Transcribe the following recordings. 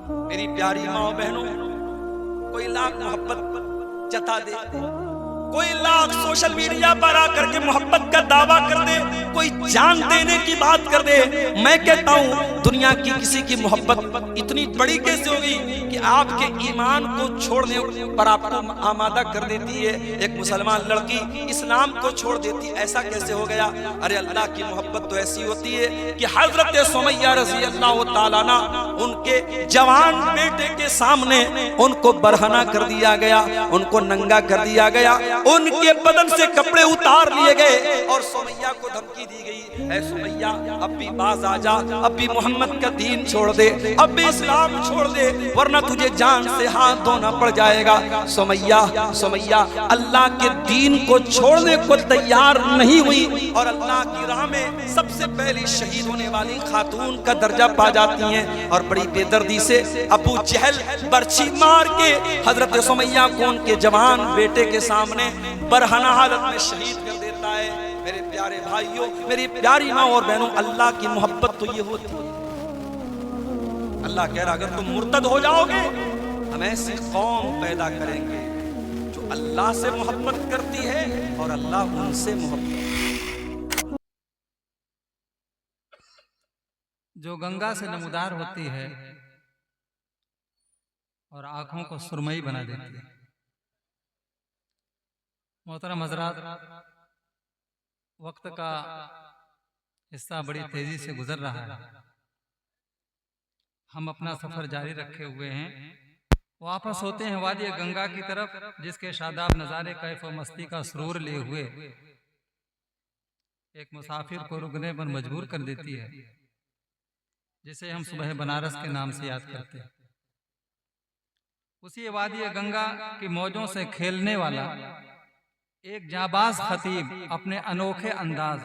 मेरी प्यारी माँ बहनों, कोई लाख मोहब्बत जता दे, कोई लाख सोशल मीडिया पर आकर के मोहब्बत का दावा कर दे, कोई जान देने की बात कर दे, मैं कहता हूं दुनिया की किसी की मोहब्बत इतनी बड़ी कैसे होगी कि आपके ईमान को छोड़ने पर आपको आमादा कर देती है। एक मुसलमान लड़की इस्लाम को छोड़ देती, ऐसा कैसे हो गया? अरे अल्लाह की मोहब्बत तो ऐसी होती है कि हजरत सुमैया रज़ी अल्लाह ताला अन्हा, उनके जवान बेटे के सामने उनको बरहना कर दिया गया, उनको नंगा कर दिया गया, उनके बदन से कपड़े उतार लिए गए और सुमैया को धमकी दी गई, ऐ सुमैया अब भी बाज आ जा, अब भी मोहम्मद का दीन छोड़ दे, अब भी इस्लाम छोड़ दे, वरना तुझे जान से हाथ धोना पड़ जाएगा। सुमैया सुमैया अल्लाह के दीन को छोड़ने को तैयार नहीं हुई और अल्लाह की राह में सबसे पहले शहीद होने वाली खातून का दर्जा पा जाती हैं। और बड़ी बेदर्दी से अबू जहल बर्छी मार के हजरत सुमैया को उनके जवान बेटे के सामने बरहना हालत में शहीद कर देता है। मेरे प्यारे भाइयों, मेरी प्यारी माँ और बहनों, अल्लाह की मोहब्बत तो ये होती है। अल्लाह कह रहा अगर तुम मुर्तद हो जाओगे हम ऐसी कौम पैदा करेंगे जो अल्लाह से मोहब्बत करती है और अल्लाह उनसे मोहब्बत। जो गंगा से नमूदार होती है और आंखों को सुरमई बना देती है। मोहतरम हजरात, वक्त का हिस्सा बड़ी तेजी से गुजर रहा है। हम अपना सफर जारी रखे हुए हैं, वापस होते हैं वादी गंगा की तरफ, जिसके शादाब नज़ारे कैफ व मस्ती का सुरूर लिए हुए एक मुसाफिर को रुकने पर मजबूर कर देती है, जिसे हम सुबह बनारस के नाम से याद करते हैं। उसी वादी गंगा की मौजों से खेलने वाला एक जाबाज खतीब अपने अनोखे अंदाज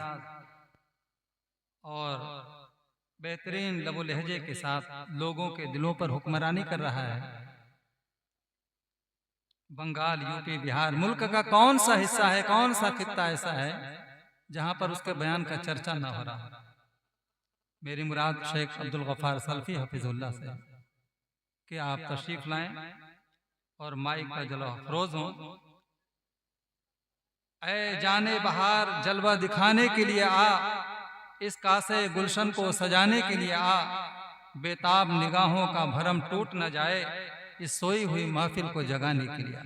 और बेहतरीन लबो लहजे के साथ लोगों के दिलों पर हुक्मरानी कर रहा है। बंगाल, यूपी, बिहार, मुल्क का कौन सा हिस्सा है, कौन सा खित्ता ऐसा है जहां पर उसके बयान का चर्चा न हो रहा? मेरी मुराद शेख अब्दुल गफ्फार सल्फी हफिजुल्लाह से कि आप तशरीफ लाएं और माइक का जलवा अफरोज हों। ऐ जाने बहार जलवा दिखाने के लिए आ, इस कासे गुलशन को सजाने के लिए आ, बेताब निगाहों का भरम टूट न जाए, इस सोई हुई महफिल को जगाने के लिए।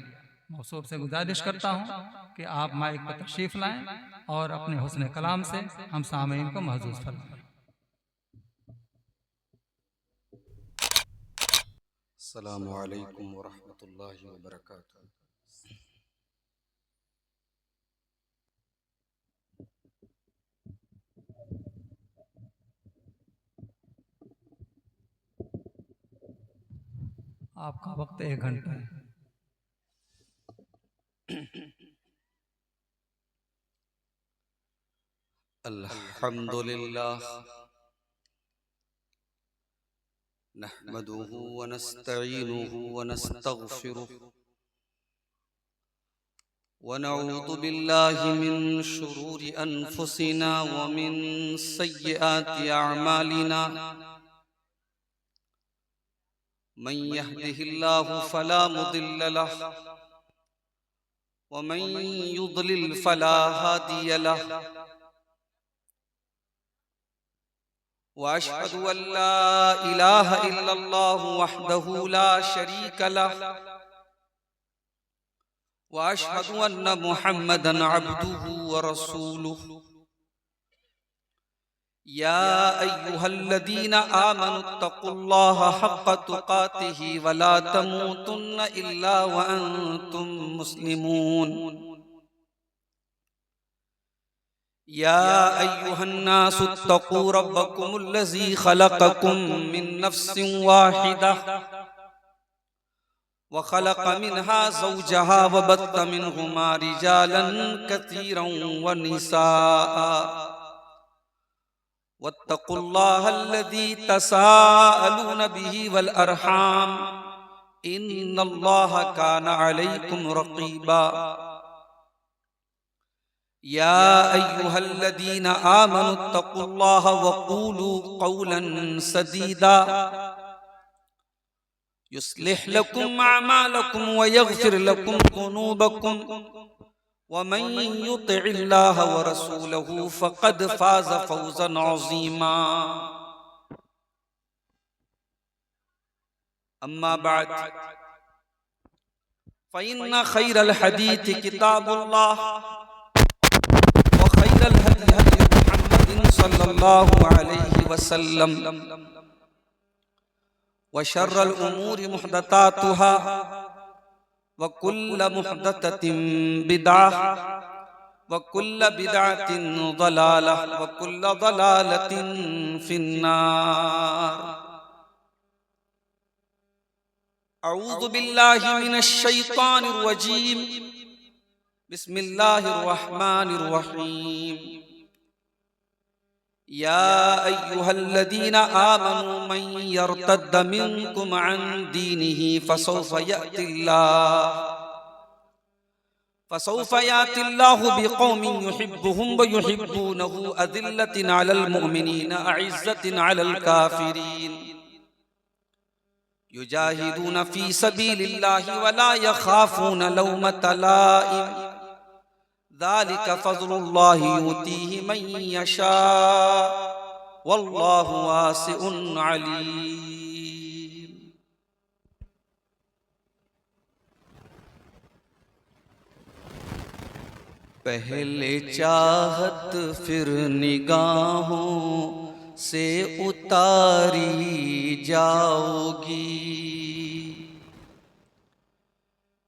मौसूफ से गुजारिश करता हूं कि आप माइक पर तशरीफ लाएं और अपने हुस्न कलाम से हम सामीन को महजूज फरमाएं। अस्सलामु अलैकुम व रहमतुल्लाहि व बरकातुहू। आपका वक्त 1 घंटा है। अल्हम्दुलिल्लाह नहमदुहु व नस्तईनुहु व नस्तगफिरुहु व नऊज़ु बिल्लाहि मिन शुरूरि अनफुसिना व मिन सय्यिआति अअमालिना। मन यहदिहिल्लाहु फला मुदिल्ल लहु व मन युद्लिल फला हादिय लहु। वअशहदु अल्ला इलाहा इल्लल्लाहु वहदहु ला शरीक लहु वअशहदु अन्न मुहम्मदन अब्दुहु व रसूलुहु। या अय्युहल्लज़ीना आमनुत्तक़ुल्लाहा हक़्क़ तुक़ातिही व ला तमूतुन्न इल्ला व अंतुम मुस्लिमून। या अय्युहन्नासुत्तक़ू रब्बकुमुल्लज़ी ख़लक़कुम मिन नफ्सिन वाहिदह व ख़लक़ मिन्हा ज़ौजहा व बत्त मिन्हुमा रिजालन कसीरन व निसाअ वत्तक़ुल्लाहल्लज़ी तसाअलून बिही वल अरहाम इन्नल्लाहा काना अलैकुम रक़ीबा। या अय्युहल्लज़ीना आमनुत्तक़ुल्लाहा व क़ूलू क़ौलन सदीदा युस्लिह लकुम अमालकुम व यगफिर लकुम ज़ुनूबकुम व मन युतिइल्लाह व रसूलहु फ़क़द फ़ाज़ फ़ौज़न अज़ीमा। अम्मा बाद फ़इन्न खैरल हदीस किताबुल्लाह व खैरल हदी हदी मुहम्मदिन सल्लल्लाहु अलैहि वसल्लम व शर्रल उमूरि मुहदसातुहा व कुल्ल मुहदसतिन बिदअह व कुल्ल बिदअतिन ज़लालह व कुल्ल ज़लालतिन फिन्नार। अऊज़ु बिल्लाहि मिनश शैतानिर रजीम। बिस्मिल्लाहिर रहमानिर रहीम। या अय्युहल्लज़ीना आमनू मन यर्तद्द मिनकुम अन दीनिही फसौफ़ यातिल्लाहु बिक़ौमिन युहिब्बुहुम व युहिब्बूनहु अज़िल्लतिन अलल मुमिनीन अइज़्ज़तिन अलल काफ़िरीन युजाहिदून फ़ी सबीलिल्लाहि व ला यख़ाफ़ून लौमत लाइम ज़ालिक फ़ज़्लुल्लाहि युतीहि मन यशा वल्लाहु वासिउन अलीम। पहले चाहत फिर निगाहों से उतारी जाओगी,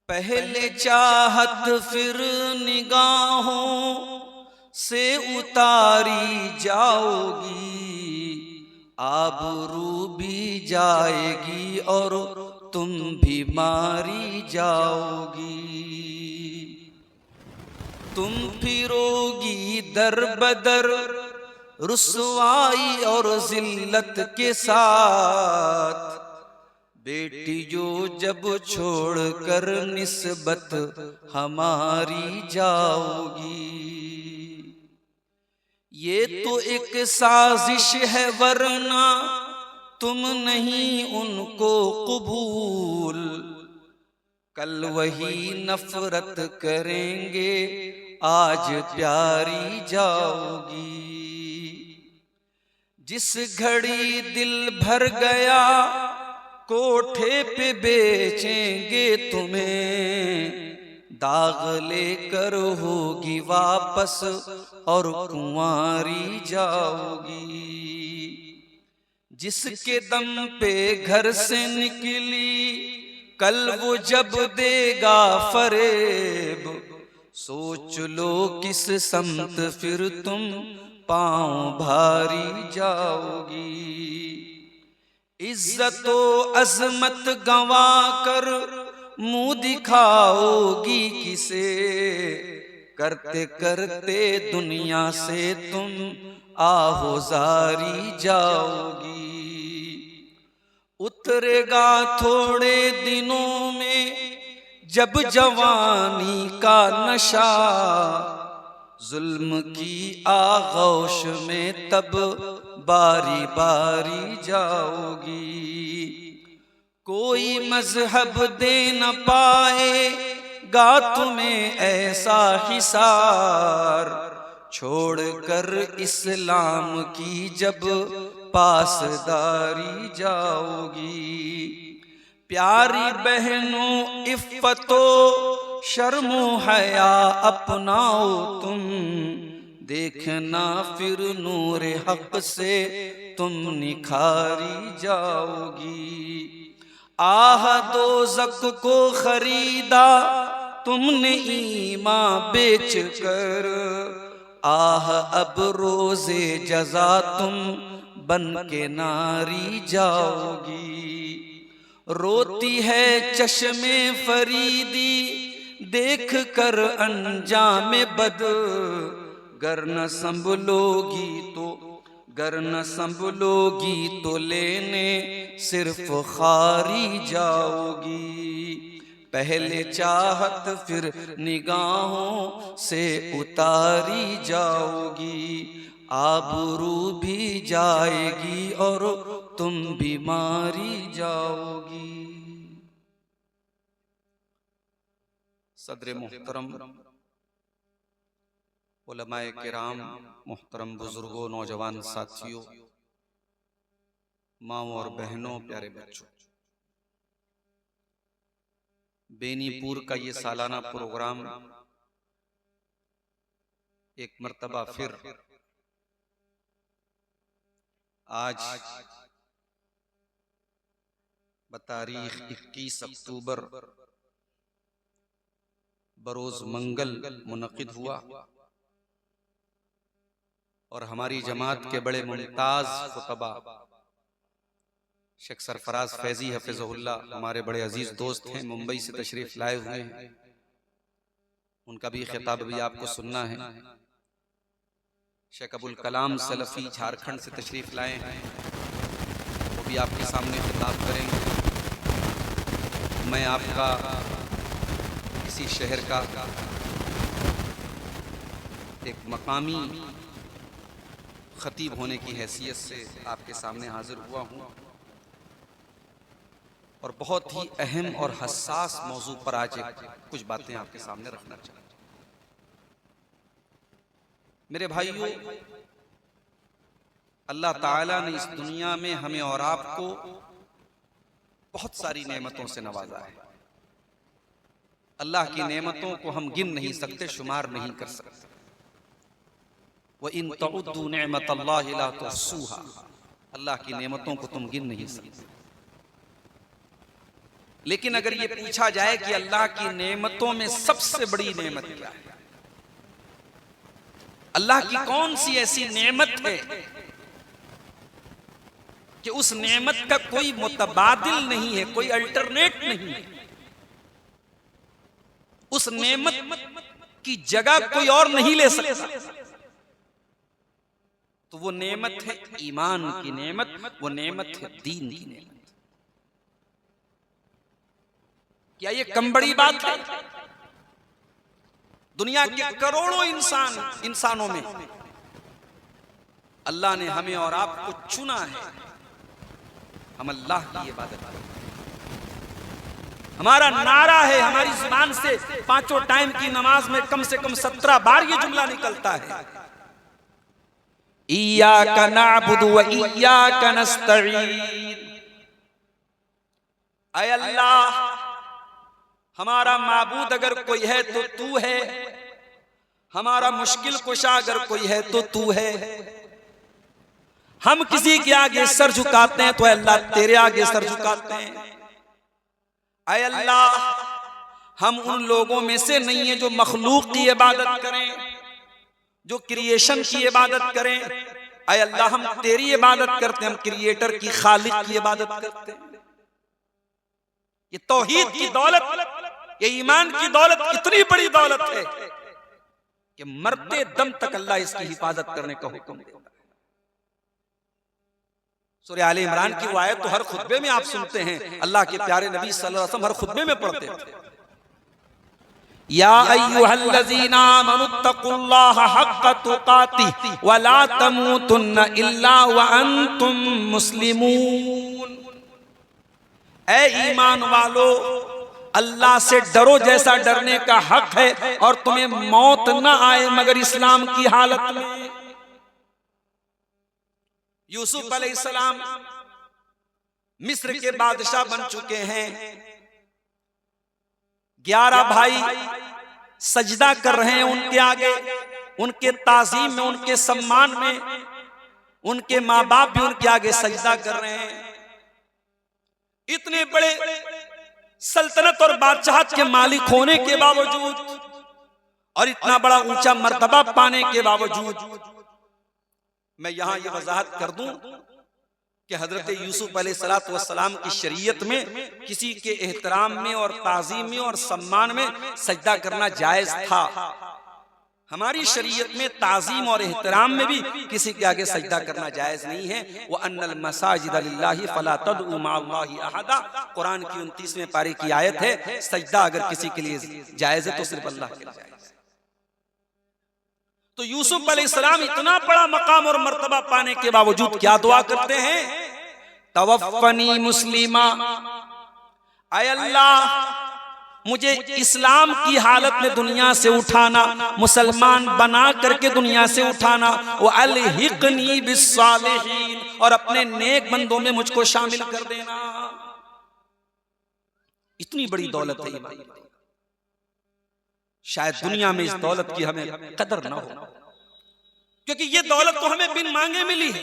पहले चाहत फिर निगाहों से उतारी जाओगी, आबरू भी जाएगी और तुम भी मारी जाओगी। तुम फिरोगी दर बदर रुसवाई और जिल्लत के साथ, बेटी जो जब छोड़कर निस्बत हमारी जाओगी। ये तो एक साजिश है वरना तुम नहीं उनको कबूल, कल वही नफरत करेंगे आज प्यारी जाओगी। जिस घड़ी दिल भर गया कोठे पे बेचेंगे तुम्हें, दाग लेकर होगी वापस और कुंवारी जाओगी। जिसके दम पे घर से निकली कल वो जब देगा फरेब, सोच लो किस समत फिर तुम पांव भारी जाओगी। इज्जतो अजमत गंवा कर मुंह दिखाओगी किसे, करते करते दुनिया से तुम आहोजारी जाओगी। उतरेगा थोड़े दिनों में जब जवानी का नशा, जुल्म की आगोश में तब बारी बारी जाओगी। कोई मजहब दे न पाएगा तुम्हें ऐसा हिसार, छोड़कर इस्लाम की जब पासदारी जाओगी। प्यारी बहनों इफ्फतो शर्मो हया अपनाओ तुम, देखना फिर नूर हक से तुम निखारी जाओगी। आह दोज़ख को खरीदा तुमने ईमान बेच कर, आह अब रोज़े जज़ा तुम बन के नारी जाओगी। रोती है चश्मे फरीदी देख कर अंजाम बद, गर न संभलोगी तो लेने सिर्फ खारी जाओगी। पहले चाहत फिर निगाहों से उतारी जाओगी, आबरू भी जाएगी और तुम बीमारी जाओगी। सदर मुहतरम, उलमाए किराम, मुहतरम बुजुर्गों, नौजवान साथियों, माओ और बहनों, प्यारे बच्चों, बेनीपुर का ये सालाना प्रोग्राम एक मर्तबा फिर आज बतारीख 21 अक्टूबर बरोज मंगल मुनक़िद हुआ और हमारी जमात के बड़े मुमताज खुतबा शेख सरफराज फैजी हफिज़हुल्लाह हमारे बड़े अजीज दोस्त हैं, मुंबई से तशरीफ लाए हुए हैं। उनका भी खिताब भी आपको सुनना है। शेख अबुल कलाम सलफी झारखंड से तशरीफ लाए हैं, वो भी आपके सामने खिताब करेंगे। मैं आपका इसी शहर का एक मकामी खतीब होने की हैसियत से आपके सामने हाजिर हुआ हूँ और बहुत ही अहम और हसास मौजू पर आज कुछ बातें आपके सामने रखना चाहता हूँ। मेरे भाइयों, अल्लाह ताला ने इस दुनिया में हमें और आपको बहुत सारी नेमतों से नवाजा है। अल्लाह की नेमतों को हम गिन नहीं सकते, शुमार नहीं कर सकते। व इन तउद्दू निअमतल्लाहि ला तुहसूहा, अल्लाह की नेमतों को तुम गिन नहीं सकते। लेकिन अगर ये पूछा जाए कि अल्लाह की नेमतों में सबसे बड़ी नेमत क्या है, अल्लाह की कौन सी ऐसी नेमत है कि उस नेमत का कोई मुतबादिल नहीं है, कोई अल्टरनेट नहीं है, उस नेमत की जगह कोई और नहीं ले सकता, तो वो नेमत है ईमान की नेमत, वो नेमत है दीन की नेमत। क्या ये कम बड़ी बात है? दुनिया के करोड़ों इंसानों में अल्लाह ने हमें और आपको चुना है, हम अल्लाह की इबादत करें। हमारा नारा है, हमारी जुबान से पांचों टाइम की नमाज में कम से कम 17 बार ये जुमला निकलता है, इय्याका नअबुदु व इय्याका नस्तईन। ऐ अल्लाह, हमारा माबूद अगर कोई है तो तू है, हमारा मुश्किल कुशा अगर कोई है तो तू है। हम किसी के आगे सर झुकाते हैं तो अल्लाह तेरे आगे सर झुकाते हैं। ऐ अल्लाह, हम उन लोगों में से नहीं है जो मखलूक की इबादत करें, जो क्रिएशन की इबादत करें। ऐ अल्लाह, हम तेरी इबादत करते हैं, हम क्रिएटर की, खालिक की इबादत करते हैं। ये तौहीद की दौलत, ये ईमान की दौलत इतनी बड़ी दौलत है कि मरते दम तक अल्लाह इसकी हिफाजत करने का हुक्म देता है। सूरह आले इमरान की वो आयत तो हर खुतबे में आप सुनते हैं, अल्लाह के प्यारे नबी सल्लल्लाहु अलैहि वसल्लम हर खुतबे में पढ़ते थे, या अय्युहल्लज़ीना आमनुत्तकुल्लाहा हक्का तुकातिह व ला तमूतुन्ना इल्ला व अंतुम मुस्लिमून। ऐ ईमान वालो, अल्लाह से डरो जैसा डरने का हक है, और तुम्हें मौत न आए मगर इस्लाम की हालत में। यूसुफ अलैहिस्सलाम मिस्र के बादशाह बन चुके हैं। 11 भाई सजदा कर रहे हैं उनके आगे, उनके ताजीम में, उनके सम्मान में। उनके माँ बाप भी उनके आगे सजदा कर रहे हैं। इतने बड़े सल्तनत और बादशाहत के मालिक होने के बावजूद और इतना बड़ा ऊंचा मर्तबा पाने के बावजूद, मैं यहां यह वजाहत कर दूं कि हजरत यूसुफ अलैहिस्सलातु वस्सलाम की शरीयत में किसी के एहतराम में और ताज़ीम में और सम्मान में सजदा करना जायज था। हमारी शरीयत में ताज़ीम और एहतराम में भी किसी के आगे सजदा करना जायज नहीं है। वो अन्नल मसाजिद लिल्लाहि फला तदउ मअल्लाहि अहदा, कुरान की 29वें पारे की आयत है। सजदा अगर किसी के लिए जायज है तो सिर्फ अल्लाह के लिए जायज है। तो यूसुफ अलैहिस्सलाम इतना बड़ा मकाम और मर्तबा पाने के बावजूद क्या दुआ करते हैं? तवफ़्फ़नी मुस्लिमा, ऐ अल्लाह मुझे इस्लाम की हालत में दुनिया से उठाना, मुसलमान बना करके दुनिया से उठाना, वो अलहिकनी बिस्सालिहीन, और अपने नेक बंदों में मुझको शामिल कर देना। इतनी बड़ी दौलत है ये। शायद दुनिया में इस दौलत की हमें कदर ना हो, क्योंकि ये दौलत तो हमें बिन मांगे मिली है।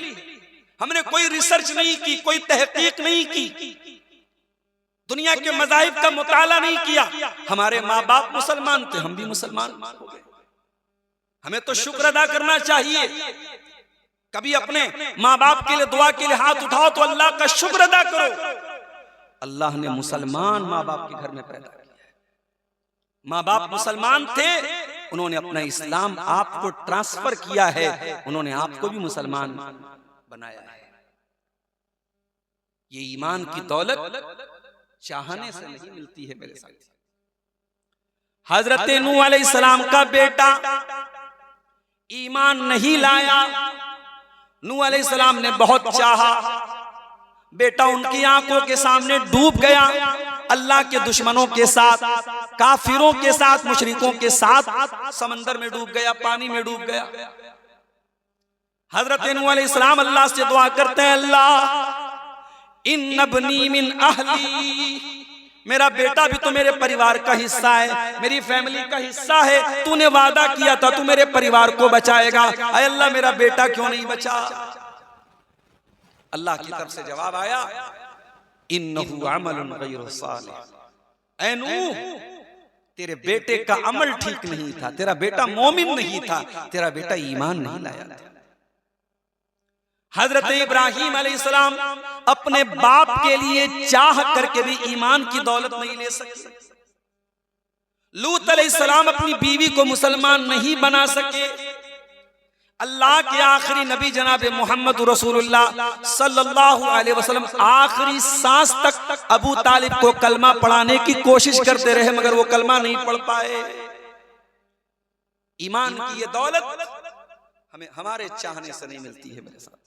हमने कोई रिसर्च नहीं की, कोई तहकीक नहीं की, दुनिया के मज़ाहिब का मुताला नहीं किया। हमारे माँ बाप मुसलमान थे, हम भी मुसलमान हो गए। हमें तो शुक्र अदा करना चाहिए। कभी अपने माँ बाप के लिए दुआ के लिए हाथ उठाओ तो अल्लाह का शुक्र अदा करो। अल्लाह ने मुसलमान माँ बाप के घर में पैदा किया है। माँ बाप मुसलमान थे, उन्होंने अपना इस्लाम आपको ट्रांसफर किया है, उन्होंने आपको भी मुसलमान बनाया है। ये ईमान की दौलत चाहने से नहीं मिलती है मेरे साथ। हजरत नूह अलैहिस्सलाम का बेटा ईमान नहीं लाया, नूह अलैहिस्सलाम ने बहुत चाहा, बेटा उनकी आंखों के सामने डूब गया। अल्लाह के दुश्मनों के साथ, काफिरों के साथ, मुशरिकों के साथ समंदर में डूब गया, पानी में डूब गया। हजरत नूह अलैहिस्सलाम अल्लाह से दुआ करते हैं, अल्लाह इन्नबनी मिन अहली, मेरा बेटा भी तो मेरे परिवार का हिस्सा है, मेरी फैमिली का हिस्सा है। तूने वादा किया था तू मेरे परिवार को बचाएगा, ऐ अल्लाह मेरा बेटा क्यों नहीं बचा। अल्लाह की तरफ से जवाब आया, इन्नहु अमलुन गैरु सालिह, ऐ नूह तेरे बेटे का अमल ठीक नहीं था, तेरा बेटा मोमिन नहीं था, तेरा बेटा ईमान नहीं लाया था। हजरत इब्राहीम अलैहिस्सलाम अपने बाप के लिए चाह करके भी ईमान की दौलत नहीं ले सके। लूत अलैहिस्सलाम अपनी बीवी को मुसलमान नहीं बना सके। अल्लाह के आखिरी नबी जनाब मोहम्मद रसूलुल्लाह सल्लल्लाहु अलैहि वसल्लम आखिरी सांस तक अबू तालिब को कलमा पढ़ाने की कोशिश करते रहे, मगर वो कलमा नहीं पढ़ पाए। ईमान की ये दौलत हमें हमारे चाहने से नहीं मिलती है मेरे साथ।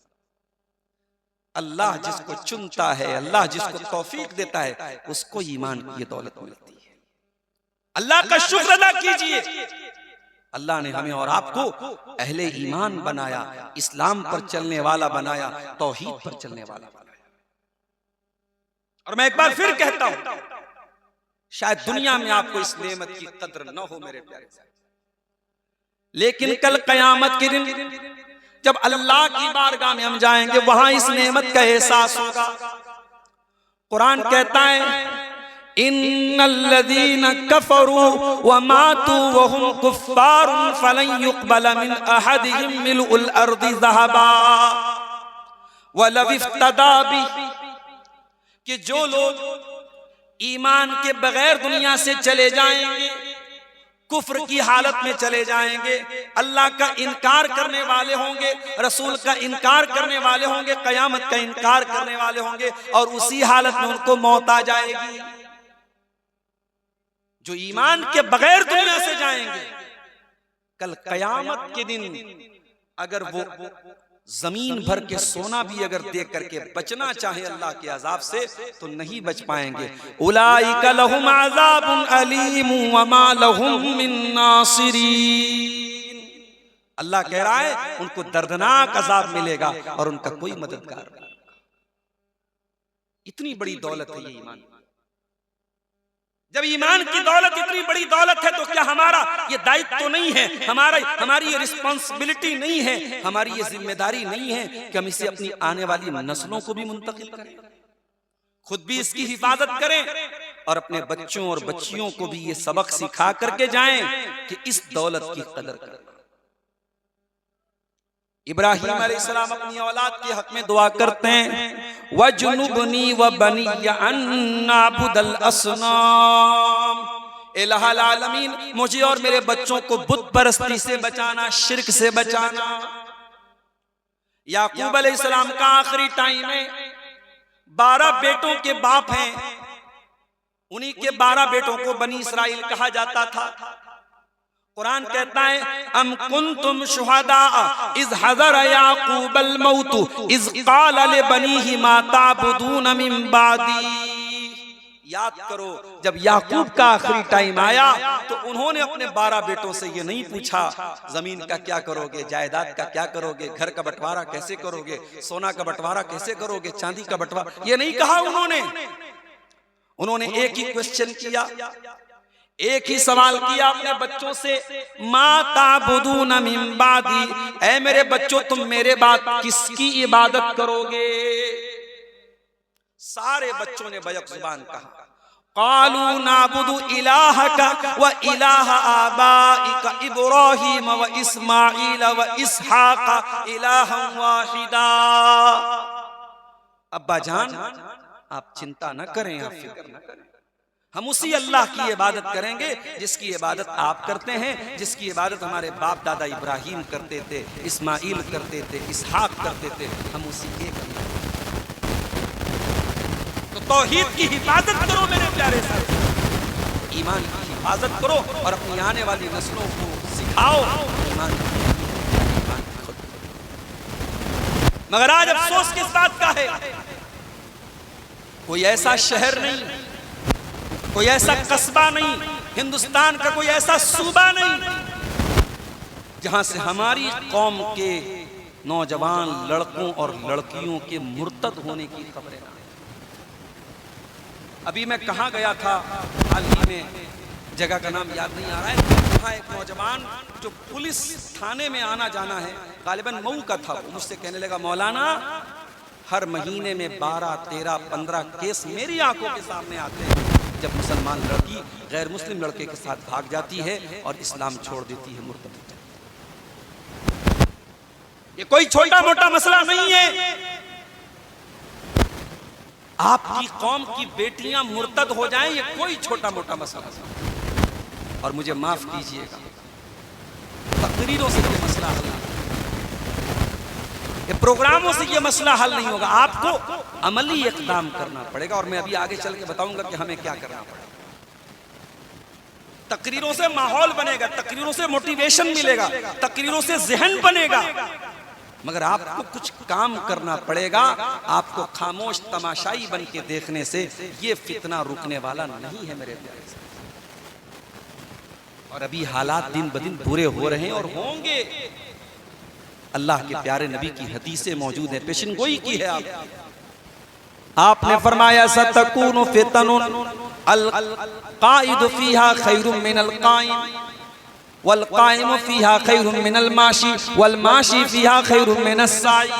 अल्लाह जिसको चुनता है, अल्लाह जिसको तौफीक देता है, उसको ईमान की ये दौलत मिलती है। अल्लाह का शुक्र अदा कीजिए, अल्लाह ने हमें और आपको अहले ईमान बनाया, इस्लाम पर चलने वाला बनाया, तौहीद पर चलने वाला बनाया। और मैं एक बार फिर कहता हूं, शायद दुनिया में आपको इस नेमत की कद्र न हो मेरे प्यारे, लेकिन कल कयामत के दिन जब अल्लाह की बारगाह में हम जाएंगे, वहां इस नेमत का एहसास होगा। कुरान कहता है, इन्नल्लज़ीना कफ़रू व मातू व हुम कुफ़्फ़ारुन फ़लन युक़बल मिन अहदिहिम मिलउल अर्दि ज़हबा व लव इफ़्तदा बिही, कि जो लोग ईमान के बगैर दुनिया से चले जाएंगे, कुफ्र की हालत में चले जाएंगे, अल्लाह का इनकार करने वाले होंगे, रसूल का इनकार करने वाले होंगे, कयामत का इनकार करने वाले होंगे, और उसी हालत में उनको मौत आ जाएगी। जो ईमान के बगैर दुनिया से जाएंगे, कल कयामत के दिन अगर वो जमीन भर के सोना भी अगर दे करके बचना चाहे अल्लाह के अजाब से, तो नहीं बच पाएंगे। उलाइका लहुम अज़ाबुन अलीम व मा लहुम मिन नासिरीन, अल्लाह कह रहा है उनको दर्दनाक अजाब मिलेगा और उनका कोई मददगार नहीं। इतनी बड़ी दौलत है ये ईमान। जब ईमान की दौलत इतनी बड़ी दौलत है, तो क्या हमारा ये दायित्व तो नहीं है, हमारी ये रिस्पॉन्सिबिलिटी नहीं है, हमारी ये जिम्मेदारी नहीं है कि हम इसे अपनी आने वाली नस्लों को भी मुंतकिल करें, खुद भी इसकी हिफाजत करें और अपने बच्चों और बच्चियों को भी ये सबक सिखा करके जाएं कि इस दौलत की कदर करें। इब्राहीम अलैहिस्सलाम अपनी औलाद के हक में दुआ करते हैं, वजुनुबनी व बनिया अन नाबुदल असनाम, इलाहुल आलमीन मुझे और मेरे बच्चों को बुत परस्ती से बचाना, शिर्क से बचाना। याकूब अलैहिस्सलाम का आखिरी टाइम है, 12 बेटों के बाप हैं, उन्हीं के 12 बेटों को बनी इसराइल कहा जाता था। कुरान कहता है, अम कुंतुम शुहदा इज़ हज़र याकूबल मौत इज़ क़ाल लिबनीहि मा ताबुदून मिन बादी। याद करो, जब याकूब का आखिरी टाइम आया तो उन्होंने अपने 12 बेटों से ये नहीं पूछा जमीन का क्या करोगे, जायदाद का क्या करोगे, घर का बंटवारा कैसे करोगे, सोना का बंटवारा कैसे करोगे, चांदी का बंटवारा, ये नहीं कहा उन्होंने एक ही क्वेश्चन किया, एक ही सवाल किया अपने बच्चों से, माता बुदून मिन बादी, ऐ मेरे बच्चों तुम मेरे बाद किसकी इबादत करोगे। सारे बच्चों ने बैक जुबान कहा, कालू नाबुदु इलाहका व इलाह आबाइका इब्राहीम व इस्माईल व इसहाक इलाहन वाहिदा। अब्बा जान आप चिंता न करें, आप फिक्र न करें, हम उसी अल्लाह की इबादत करेंगे जिसकी इबादत आप करते हैं, जिसकी इबादत हमारे बाप दादा इब्राहीम करते थे, इस्माईल करते थे, इसहाक करते थे, हम उसी के करते। तो तौहीद की हिफाजत करो मेरे प्यारे साथी, ईमान की हिफाजत करो और अपनी आने वाली नस्लों को सिखाओ ईमान खुद। मगर आज अफसोस किस बात का है, कोई ऐसा शहर नहीं, कोई ऐसा कस्बा नहीं, हिंदुस्तान का कोई ऐसा सूबा नहीं जहां से हमारी कौम के नौजवान लड़कों और लड़कियों के मुर्तद होने की खबरें ना। अभी मैं कहाँ गया था हाल ही में, जगह का नाम याद नहीं आ रहा है, वहाँ एक नौजवान जो पुलिस थाने में आना जाना है, गालिबन मऊ का था, मुझसे कहने लगा मौलाना हर महीने में 12, 13, 15 केस मेरी आंखों के सामने आते हैं जब मुसलमान लड़की गैर मुस्लिम लड़के के साथ भाग जाती है और इस्लाम छोड़ देती है, मुर्तद हो जाती है। ये कोई छोटा मोटा मसला नहीं है। आपकी कौम की बेटियां मुर्तद हो जाएं, ये कोई छोटा मोटा मसला नहीं। और मुझे माफ कीजिएगा, तकरीरों से ये मसला हल नहीं, ये प्रोग्रामों से ये मसला हल नहीं होगा, आपको अमली इक़दाम करना पड़ेगा। और मैं अभी आगे चल के बताऊंगा कि हमें क्या करना पड़ेगा। तकरीरों से माहौल बनेगा, तकरीरों से मोटिवेशन मिलेगा, तकरीरों से ज़हन बनेगा, मगर आपको कुछ काम करना पड़ेगा। आपको खामोश तमाशाई बन के देखने से ये फितना रुकने वाला नहीं है मेरे प्यारे से। और अभी हालात दिन ब दिन बुरे हो रहे हैं और होंगे। अल्लाह के प्यारे नबी की हदीसें मौजूद है, पेशनगोई की है। आपने फरमाया सतकूनु फितनुन अल काइदु फीहा खैरुम मिनल काइम वल काइमु फीहा खैरुम मिनल माशी वल माशी फीहा खैरुम मिनस साई।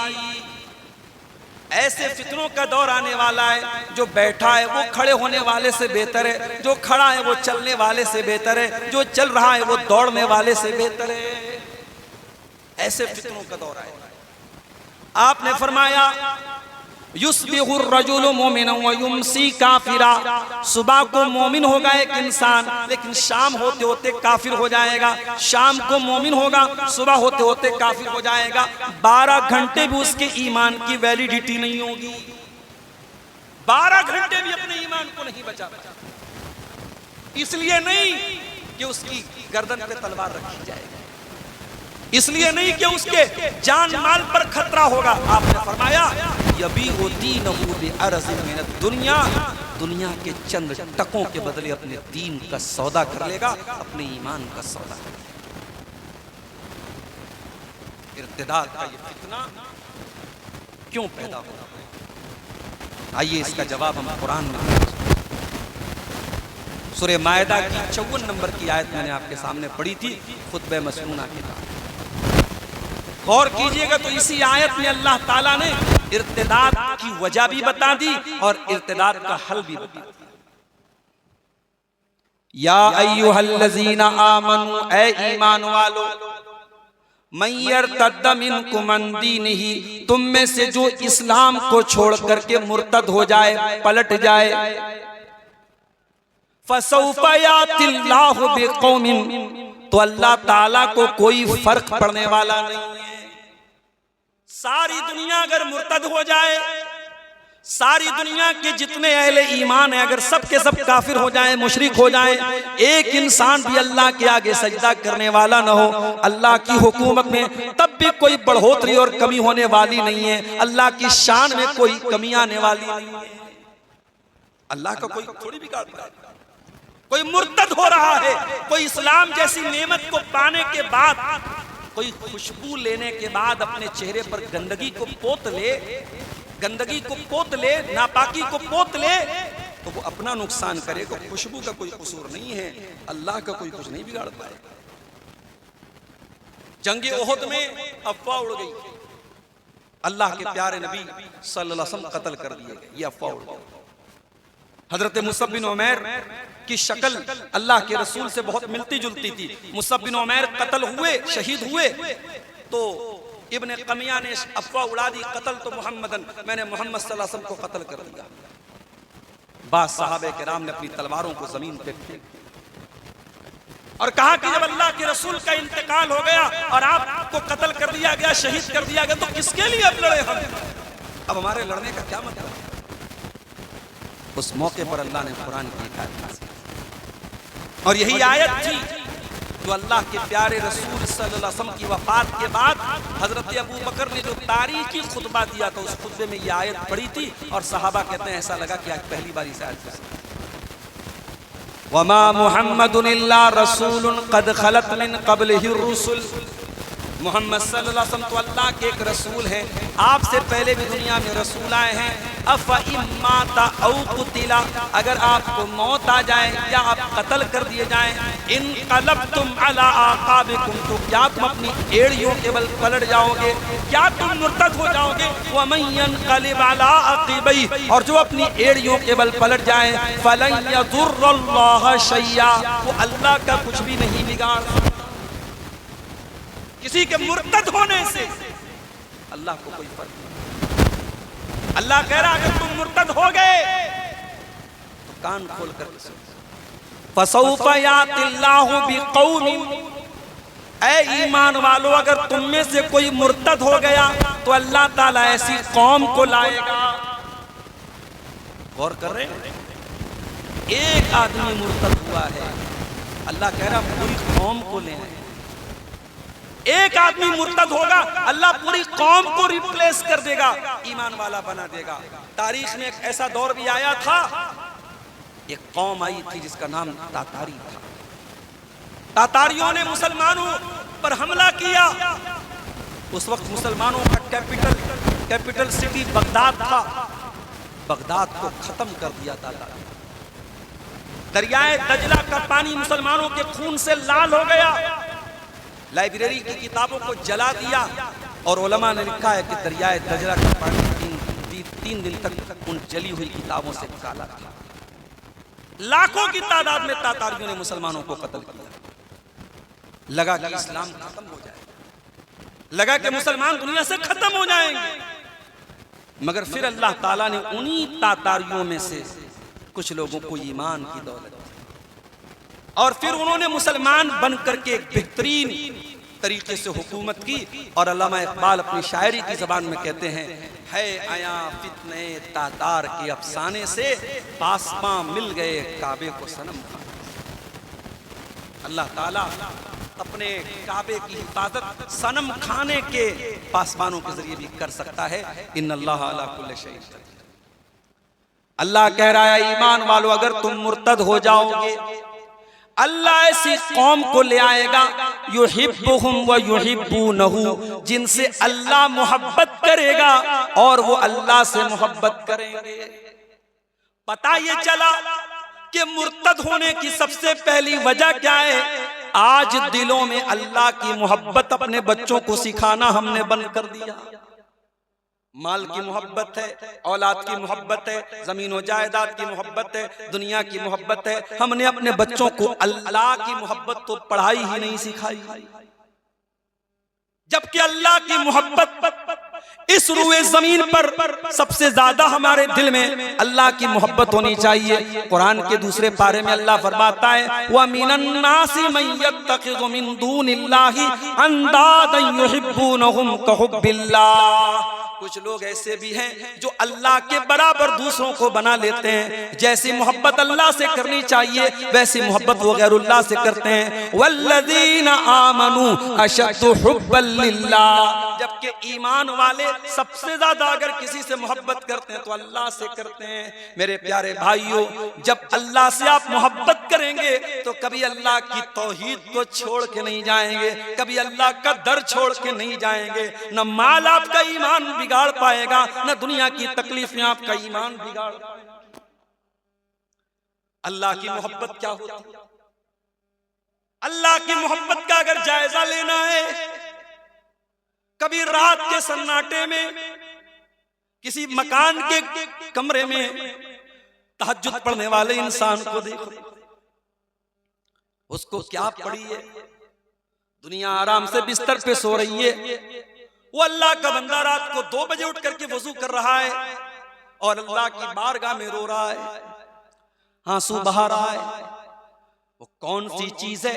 ऐसे फितनों का दौर आने वाला है, जो बैठा है वो खड़े होने वाले से बेहतर है, जो खड़ा है वो चलने वाले से बेहतर है, जो चल रहा है वो दौड़ने वाले से बेहतर है। ऐसे फितनों का दौर आएगा। आपने फरमाया युस्बिहुर रजुलु मोमिनन व युमसी काफिरा, सुबह को मोमिन होगा एक इंसान, लेकिन शाम होते होते काफिर हो जाएगा। शाम को मोमिन होगा, सुबह होते होते काफिर हो जाएगा। 12 घंटे भी उसके ईमान की वैलिडिटी नहीं होगी, 12 घंटे भी अपने ईमान को नहीं बचा। इसलिए नहीं कि उसकी गर्दन पे तलवार रखी जाएगी, इसलिए नहीं कि उसके जान माल पर खतरा होगा। आपने फरमाया यबी दीनहु बिअरज़िन मिनद दुनिया, दुनिया के चंद टकों के बदले अपने दीन का सौदा कर लेगा, अपने ईमान का सौदा कर लेगा। इर्तिदाद का ये फितना क्यों पैदा हो रहा है? आइए इसका जवाब हम कुरान में, सूरह मायदा की 54 नंबर की आयत मैंने आपके सामने पढ़ी थी खुतबे मसनूना के बाद। गौर कीजिएगा तो इसी आयत में अल्लाह ताला ने इर्तिदाद की वजह भी बता दी और इर्तिदाद का हल भी बता दिया। या अय्युहल्लज़ीना आमनू, ऐ ईमान वालो, मन यर्तद्द मिनकुम अन दीनिही, तुम में से जो इस्लाम को छोड़ करके मुर्तद हो जाए, पलट जाए, फसौफ यातिल्लाहु बिकौमिन, तो अल्लाह ताला को कोई फर्क पड़ने वाला नहीं है। सारी दुनिया अगर मुर्तद हो जाए, सारी दुनिया के जितने अहले ईमान है अगर सब के सब काफिर हो जाएं, मुशरिक हो जाएं, एक इंसान भी अल्लाह के आगे सजदा करने वाला न हो, अल्लाह की हुकूमत में तब भी कोई बढ़ोतरी और कमी होने वाली नहीं है, अल्लाह की शान में कोई कमी आने वाली नहीं है। अल्लाह का कोई थोड़ी बिगाड़ पाए। कोई मुर्तद हो रहा है, कोई इस्लाम जैसी नेमत को पाने के बाद, कोई खुशबू लेने के बाद अपने चेहरे पर गंदगी को पोत ले, गंदगी को पोत ले, नापाकी को पोत ले, तो वो अपना नुकसान करेगा। खुशबू का कोई कसूर नहीं है, अल्लाह का कोई कुछ नहीं बिगाड़ पाए। जंगे ओहद में अफवाह उड़ गई, अल्लाह के प्यारे नबी सल्लल्लाहु अलैहि वसल्लम कत्ल कर दिए गए, ये अफवाह उड़ गई। हजरत मुसअब बिन उमैर की शक्ल अल्लाह के रसूल से बहुत मिलती जुलती थी। मुसअब बिन उमैर कत्ल हुए, शहीद हुए, तो इब्न कमिया ने अफवाह उड़ा दी, कत्ल तो मुहम्मदन, मैंने मोहम्मद सल्लल्लाहु अलैहि वसल्लम को कत्ल कर दिया। बाद सहाबे किराम ने अपनी तलवारों को जमीन पे फेंक और कहा कि जब अल्लाह के रसूल का इंतकाल हो गया और आपको कत्ल कर दिया गया, शहीद कर दिया गया, तो किसके लिए अब लड़े हम? अब हमारे लड़ने का क्या मतलब? उस मौके पर अल्लाह ने कुरान की आयत नाज़िल और यही आयत थी जो अल्लाह के प्यारे रसूल सल्लल्लाहु अलैहि वसल्लम की वफात के बाद हजरत अबू बकर ने जो तारीखी खुतबा दिया था, उस खुतबे में यह आयत पढ़ी थी और सहाबा कहते हैं ऐसा लगा कि आज पहली बार इस आयत को वमा मुहम्मदुन इल्ला रसूलुन कद खलत मिन क़ब्लिहि रुसुल। मोहम्मद सल्लल्लाहु अलैहि वसल्लम तो अल्लाह के एक रसूल हैं, आपसे पहले भी दुनिया में रसूल आए हैं। अफ़ इम्माता औ कुतिला, अगर आपको मौत आ जाए या आप कत्ल कर दिए जाएं, इनक़लबतुम अला आक़ाबिकुम, तो क्या तुम अपनी एड़ियों के बल पलट जाओगे? क्या तुम मुर्तद हो जाओगे? वमन यनक़लिब अला अक़ीबैहि, और जो अपनी एड़ियों के बल पलट जाए, फ़लन यज़ुर्रल्लाह शैया, वो अल्लाह का कुछ भी नहीं बिगाड़। किसी के मुर्तद होने से अल्लाह को कोई फर्क नहीं। अल्लाह कह रहा अगर तुम मुर्तद हो गए तो कान खोल कर सुनो। फसौफ यातिल्लाहु बिक़ौमिन, ऐ ईमान वालों अगर तुम में से कोई मुर्तद हो गया तो अल्लाह ताला ऐसी कौम को लाएगा। गौर कर रहे हैं, एक आदमी मुर्तद हुआ है, अल्लाह कह रहा पूरी कौम को ले आए। एक आदमी मुर्तद होगा, अल्लाह पूरी कौम को रिप्लेस कर देगा, ईमान वाला बना देगा। तारीख में एक ऐसा दौर भी आया था, एक कौम आई थी जिसका नाम तातारी था। तातारियों ने मुसलमानों पर हमला किया। उस वक्त मुसलमानों का कैपिटल सिटी बगदाद था। बगदाद को खत्म कर दिया तातारी। दरियाए दजला का पानी मुसलमानों के खून से लाल हो गया। लाइब्रेरी की किताबों को जला दिया और उलमा ने लिखा है कि दरियाए दजला का पानी तीन दिन तक उन जली हुई किताबों से काला था। लाखों की तादाद में तातारियों ने मुसलमानों को कत्ल किया। लगा कि इस्लाम खत्म हो जाएगा, लगा कि मुसलमान दुनिया से खत्म हो जाएंगे। मगर फिर अल्लाह ताला ने उन्हीं तातारियों में से कुछ लोगों को ईमान की दौलत और फिर उन्होंने मुसलमान बन करके एक बेहतरीन तरीके से हुकूमत की। और अल्लामा इकबाल अपनी शायरी की ज़बान में कहते हैं, है आया फितने तातार के अफसाने से, पासमां मिल गए काबे को सनम खाने। अल्लाह ताला अपने काबे की हिफाजत सनम खाने के पासमानों के जरिए भी कर सकता है। इन्नल्लाह अला कुल्लि शैइन क़दीर। अल्लाह कह रहा है ईमान वालों अगर तुम मुर्तद हो जाओगे, अल्लाह ऐसी कौम को ले आएगा, युहिब्बुहुम व युहिब्बूनहु, जिनसे अल्लाह मोहब्बत करेगा और वो अल्लाह से मोहब्बत करेंगे। पता ये चला कि मुर्तद होने की सबसे पहली वजह क्या है? आज दिलों में अल्लाह की मोहब्बत अपने बच्चों को सिखाना हमने बंद कर दिया। माल की मोहब्बत है, औलाद की मोहब्बत है, जमीन और जायदाद की मोहब्बत है, दुनिया की मोहब्बत है। हमने अपने बच्चों को अल्लाह की मोहब्बत तो पढ़ाई ही नहीं सिखाई, जबकि अल्लाह की मोहब्बत इस रूए जमीन पर सबसे ज्यादा हमारे दिल में अल्लाह की मोहब्बत होनी चाहिए। कुरान के दूसरे पारे में अल्लाह फरमाता है, व मिनन नासी मन यत्तखिज़ु मिन दूनिल्लाहि अंदादन युहिब्बूनहुम कहुब्बिल्लाह। कुछ लोग ऐसे भी हैं जो अल्लाह के बराबर दूसरों को बना लेते हैं। जैसी मोहब्बत अल्लाह से करनी चाहिए वैसी मोहब्बत वो गैरुल्लाह से करते हैं। वल्लज़ीना आमनू अशद्दु हुब्बन लिल्लाह। जबकि ईमान वाले सबसे ज्यादा अगर किसी से मोहब्बत करते हैं तो अल्लाह से करते हैं। मेरे प्यारे भाइयों, जब अल्लाह से आप मोहब्बत करेंगे तो कभी अल्लाह की तौहीद को छोड़ के नहीं जाएंगे, कभी अल्लाह का दर छोड़ के नहीं जाएंगे। न माल आपका ईमान बिगाड़ पाएगा, न दुनिया की तकलीफें आपका ईमान बिगाड़ पाएगा। अल्लाह की मोहब्बत क्या होती है? अल्लाह की मोहब्बत का अगर जायजा लेना है, कभी रात के सन्नाटे में किसी मकान के कमरे में तहज्जुद पढ़ने वाले इंसान को देखो, उसको क्या पड़ी है? दुनिया आराम से बिस्तर पे सो रही है, वो अल्लाह का बंदा रात को 2 बजे उठ करके वजू कर रहा है और अल्लाह की बारगाह में रो रहा है, आंसू बहा रहा है। वो कौन सी चीज है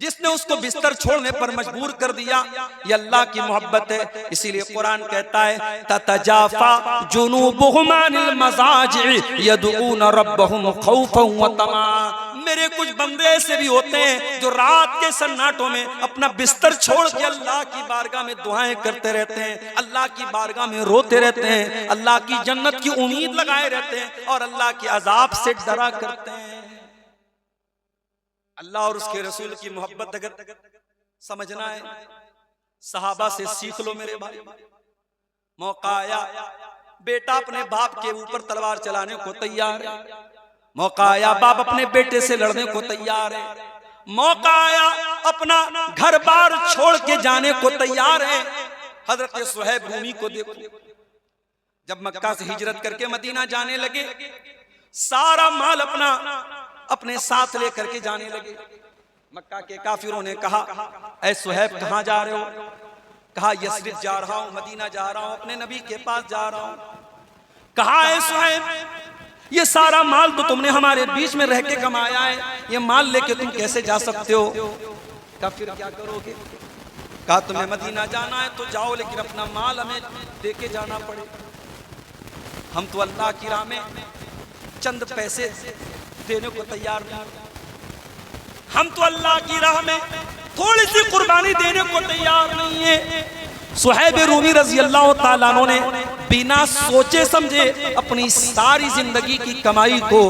जिसने उसको बिस्तर छोड़ने पर मजबूर कर दिया? ये अल्लाह की मोहब्बत है। इसीलिए कुरान कहता है ततजाफा जुनूबुहुम अनिल मज़ाजि'i यदऊन रब्बहुम खौफन व तमा। मेरे कुछ बंदे ऐसे भी होते हैं जो रात के सन्नाटों में अपना बिस्तर छोड़ के अल्लाह की बारगाह में दुआएं करते रहते हैं, अल्लाह की बारगाह में रोते रहते हैं, अल्लाह की जन्नत की उम्मीद लगाए रहते हैं और अल्लाह के अजाब से डरा करते हैं। अल्लाह और उसके रसूल की मोहब्बत अगर समझना है, सहाबा से सीख लो मेरे भाई। मौका आया, बेटा अपने बाप के ऊपर तलवार चलाने को तैयार है, मौका आया बाप अपने बेटे से लड़ने को तैयार है, मौका आया अपना घर बार छोड़ के जाने को तैयार है। हजरत सुहैब रूमी को देखो, जब मक्का से हिजरत करके मदीना जाने लगे, सारा माल अपने साथ लेकर के जाने लगे। मक्का के काफिरों ने कहा, ऐ सुहैब कहां जा रहे हो? कहा यस्रिब जा रहा हूं, मदीना जा रहा हूं, अपने नबी के पास जा रहा हूं। कहा ऐ सुहैब, ये सारा माल तो तुमने हमारे बीच में रह के कमाया है, ये माल लेके तुम कैसे जा सकते हो? कहा फिर क्या करोगे? कहा तुम्हें मदीना जाना है तो जाओ, लेकिन अपना माल हमें देके जाना पड़ेगा। हम तो अल्लाह की राह में चंद पैसे देने को तैयार नहीं, हम तो अल्लाह की राह में थोड़ी सी कुर्बानी देने को तैयार नहीं है। सुहैब रूमी रजी अल्लाह ताला अन्हु ने बिना सोचे समझे अपनी सारी जिंदगी की कमाई को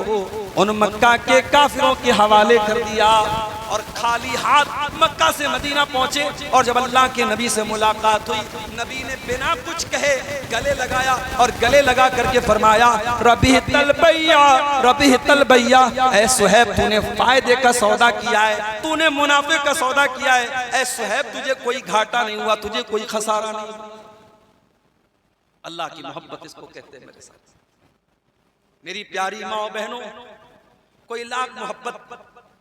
उन मक्का के काफिरों के हवाले कर दिया और खाली हाथ मक्का से मदीना पहुंचे। और जब अल्लाह के नबी से मुलाकात हुई, नबी ने बिना कुछ कहे गले लगाया और गले लगा करके फरमाया, रबी तलबैया, रबी तलबैया, ऐ सुहैब तूने फायदे का सौदा किया है, तूने मुनाफे का सौदा किया है। ऐ सुहैब तुझे कोई घाटा नहीं हुआ, तुझे कोई खसारा नहीं। अल्लाह की मोहब्बत इसको कहते हैं मेरे साथ। मेरी प्यारी माँ बहनों, कोई लाख मोहब्बत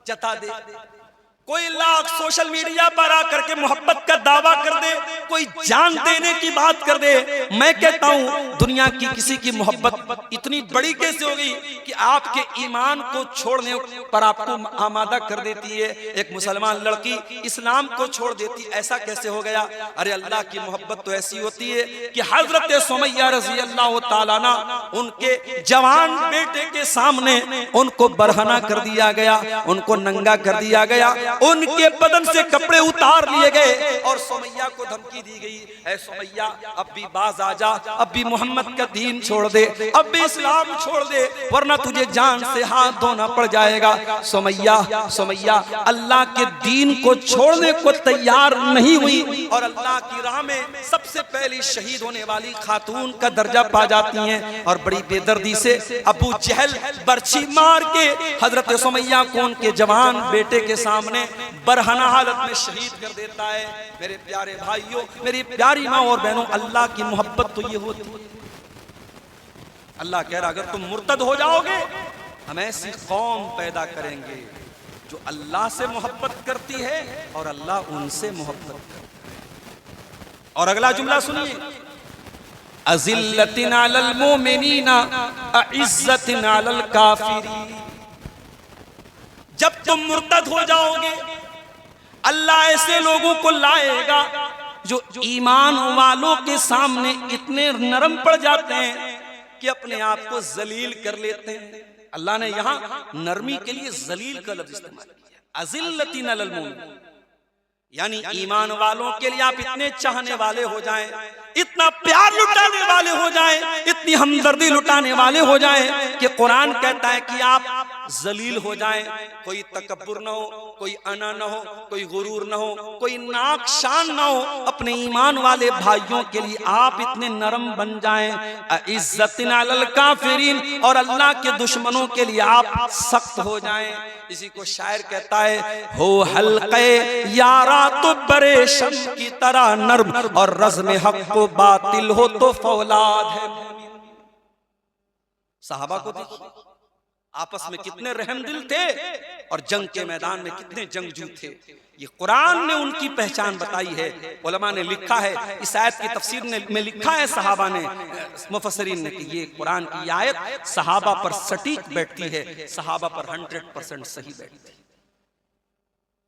जता दे, कोई लाख सोशल मीडिया पर आकर के मोहब्बत का दावा कर दे, कोई जान देने की बात कर दे, मैं कहता हूं दुनिया की किसी की मोहब्बत इतनी बड़ी कैसे होगी कि आपके ईमान को छोड़ने पर आपको आमादा कर देती है। एक मुसलमान लड़की इस्लाम को छोड़ देती, ऐसा कैसे हो गया? अरे अल्लाह की मोहब्बत तो ऐसी होती है कि हजरत सुमैया रजी अल्लाह ताला अन्हा, उनके जवान बेटे के सामने उनको बरहना कर दिया गया, उनको नंगा कर दिया गया, उनके बदन से कपड़े उतार लिए गए और सुमैया को धमकी दी गई, ऐ सुमैया अब भी बाज आ जा, अब भी मोहम्मद का दीन छोड़ दे, अब भी इस्लाम छोड़ दे, वरना तुझे जान से हाथ धोना पड़ जाएगा। सुमैया सुमैया अल्लाह के दीन को छोड़ने को तैयार नहीं हुई और अल्लाह की राह में सबसे पहली शहीद होने वाली खातून का दर्जा पा जाती हैं। और बड़ी बेदर्दी से अबू जहल बर्छी मार के हजरत सुमैया को उनके जवान बेटे के सामने बरहना हालत में शहीद कर देता है। मेरे प्यारे भाइयों, मेरी प्यारी माँ और बहनों, अल्लाह की मोहब्बत तो ये होती है। अल्लाह कह रहा अगर तुम मुर्तद हो जाओगे, हम ऐसी कौम पैदा करेंगे जो अल्लाह से मोहब्बत करती है और अल्लाह उनसे मोहब्बत करता है। और अगला जुमला सुनिए, अज़िल्लतिन अलल मोमिनीना अइज़्ज़तिन अलल काफिरीन। जब तुम मुर्तद हो जाओगे, अल्लाह ऐसे लोगों को लाएगा जो ईमान वालों के सामने इतने नरम पड़ जाते हैं कि अपने आप को जलील कर लेते हैं। अल्लाह ने यहां नरमी के लिए जलील का लफ्ज इस्तेमाल किया, अज़िल्लतिन अलल मोमिनीन। यानी ईमान वालों के लिए आप इतने चाहने वाले हो जाएं, इतना प्यार लुटाने वाले हो जाएं, इतनी हमदर्दी लुटाने वाले हो जाएं कि कुरान कहता है कि आप जलील हो जाएं। कोई तकब्बुर ना हो, कोई अना ना हो, कोई गुरूर ना हो, कोई नाक शान ना हो। अपने ईमान वाले भाइयों के लिए आप इतने नरम बन जाएं, इज्जतिन अलल काफिरीन, और अल्लाह के दुश्मनों के लिए आप सख्त हो जाएं। इसी को शायर कहता है, हो हल्के यारा तो बरे शम की तरह नर्म, और रज़्म हक को बातिल हो तो फौलाद है। सहाबा को देखिए, आपस में कितने रहमदिल थे और जंग के मैदान में कितने जंगजू थे। ये कुरान ने उनकी पहचान बताई है। उलमा ने लिखा है, इस आयत की तफसीर में लिखा है सहाबा ने, मुफस्सिरीन ने, कि ये कुरान की आयत सहाबा पर सटीक बैठती है, सहाबा पर 100% सही बैठती है।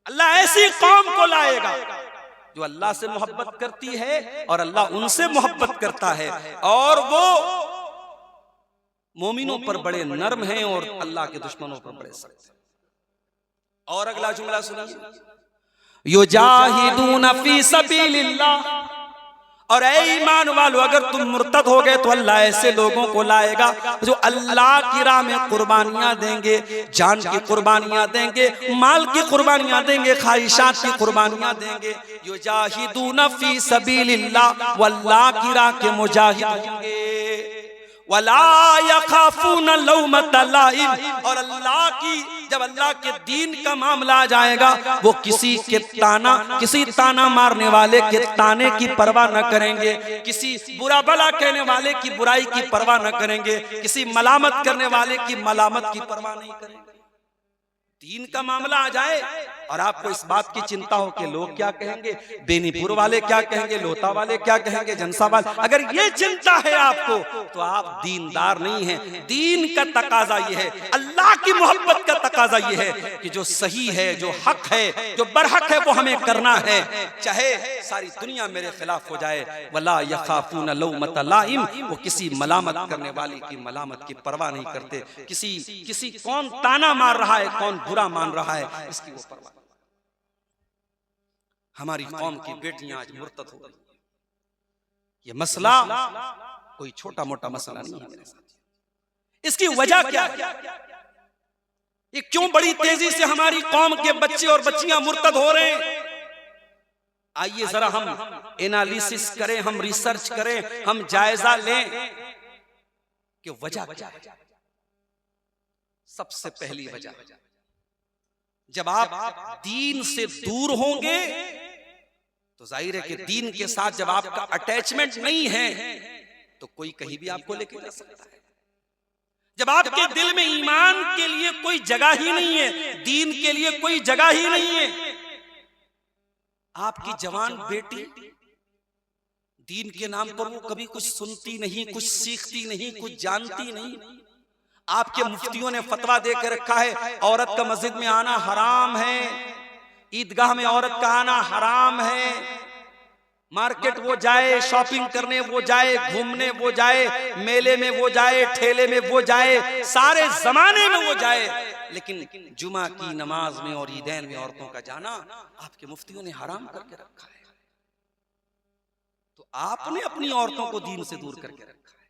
अल्लाह ऐसी कौम को लाएगा जो अल्लाह से मोहब्बत करती है और अल्लाह उनसे मोहब्बत करता है, और वो मोमिनों पर बड़े नर्म हैं और अल्लाह के दुश्मनों पर बड़े सख्त। और अगला जुमला सुनिए, युजाहिदून फी सबीलिल्लाह, और ऐ ईमान वालों, अगर तुम मुर्तद हो गए तो अल्लाह ऐसे लोगों को लाएगा जो अल्लाह की राह में कुर्बानियां देंगे, जान की कुर्बानियां देंगे, माल की कुर्बानियां देंगे, ख्वाहिशात की कुर्बानियां देंगे। युजाहिदून फी सबीलिल्लाह, वल्लाह की राह के मुजाहिद होंगे। वला यखाफून लौमत लाइम, और अल्लाह की, जब अल्लाह के दीन का मामला आ जाएगा, वो किसी ताना मारने वाले के ताने की परवाह न करेंगे, किसी बुरा भला कहने वाले की बुराई की परवाह न करेंगे, किसी मलामत करने वाले की मलामत की परवाह नहीं करेंगे। दीन का मामला आ जाए और आपको इस बात की चिंता हो कि लोग क्या कहेंगे, बेनीपुर वाले क्या कहेंगे, लोता वाले क्या कहेंगे, जनसा वाले, अगर ये चिंता है आपको तो आप दीनदार नहीं हैं। दीन का तकाजा ये है, अल्लाह की मोहब्बत का तकाजा ये है कि जो सही है, जो हक है, जो बरहक है, वो हमें करना है, चाहे सारी दुनिया मेरे खिलाफ हो जाए। वला यखाफून लौमत लाइम, वो किसी मलामत करने वाले की मलामत की परवाह नहीं करते। किसी कौन ताना मार रहा है, कौन बुरा मान रहा है, इसकी वो परवाह। हमारी कौम की बेटियां आज मुर्तद हो गई। ये मसला कोई छोटा मोटा मसला नहीं है मेरे साथ। इसकी वजह क्या है? ये क्यों बड़ी तेजी से हमारी कौम के बच्चे और बच्चियां मुर्तद हो रहे हैं? आइए जरा हम एनालिसिस करें, हम रिसर्च करें, हम जायजा लें कि वजह क्या है। सबसे पहली वजह, जब आप दीन से दूर होंगे तो जाहिर है कि दीन के साथ जब आपका अटैचमेंट नहीं है तो कोई कहीं भी आपको लेके जा सकता है। जब आपके दिल में ईमान के लिए कोई जगह ही नहीं है, दीन के लिए कोई जगह ही नहीं है, आपकी जवान बेटी दीन के नाम पर वो कभी कुछ सुनती नहीं, कुछ सीखती नहीं, कुछ जानती नहीं। आपके मुफ्तियों ने फतवा दे के रखा है औरत का मस्जिद में आना हराम है, ईदगाह में औरत का आना हराम है, मार्केट वो जाए, शॉपिंग करने वो जाए, घूमने वो जाए, मेले में वो जाए, ठेले में वो जाए, सारे जमाने में वो जाए, लेकिन जुमा की नमाज में और ईदैन में औरतों का जाना आपके मुफ्तियों ने हराम करके रखा है। तो आपने अपनी औरतों को दीन से दूर करके रखा है।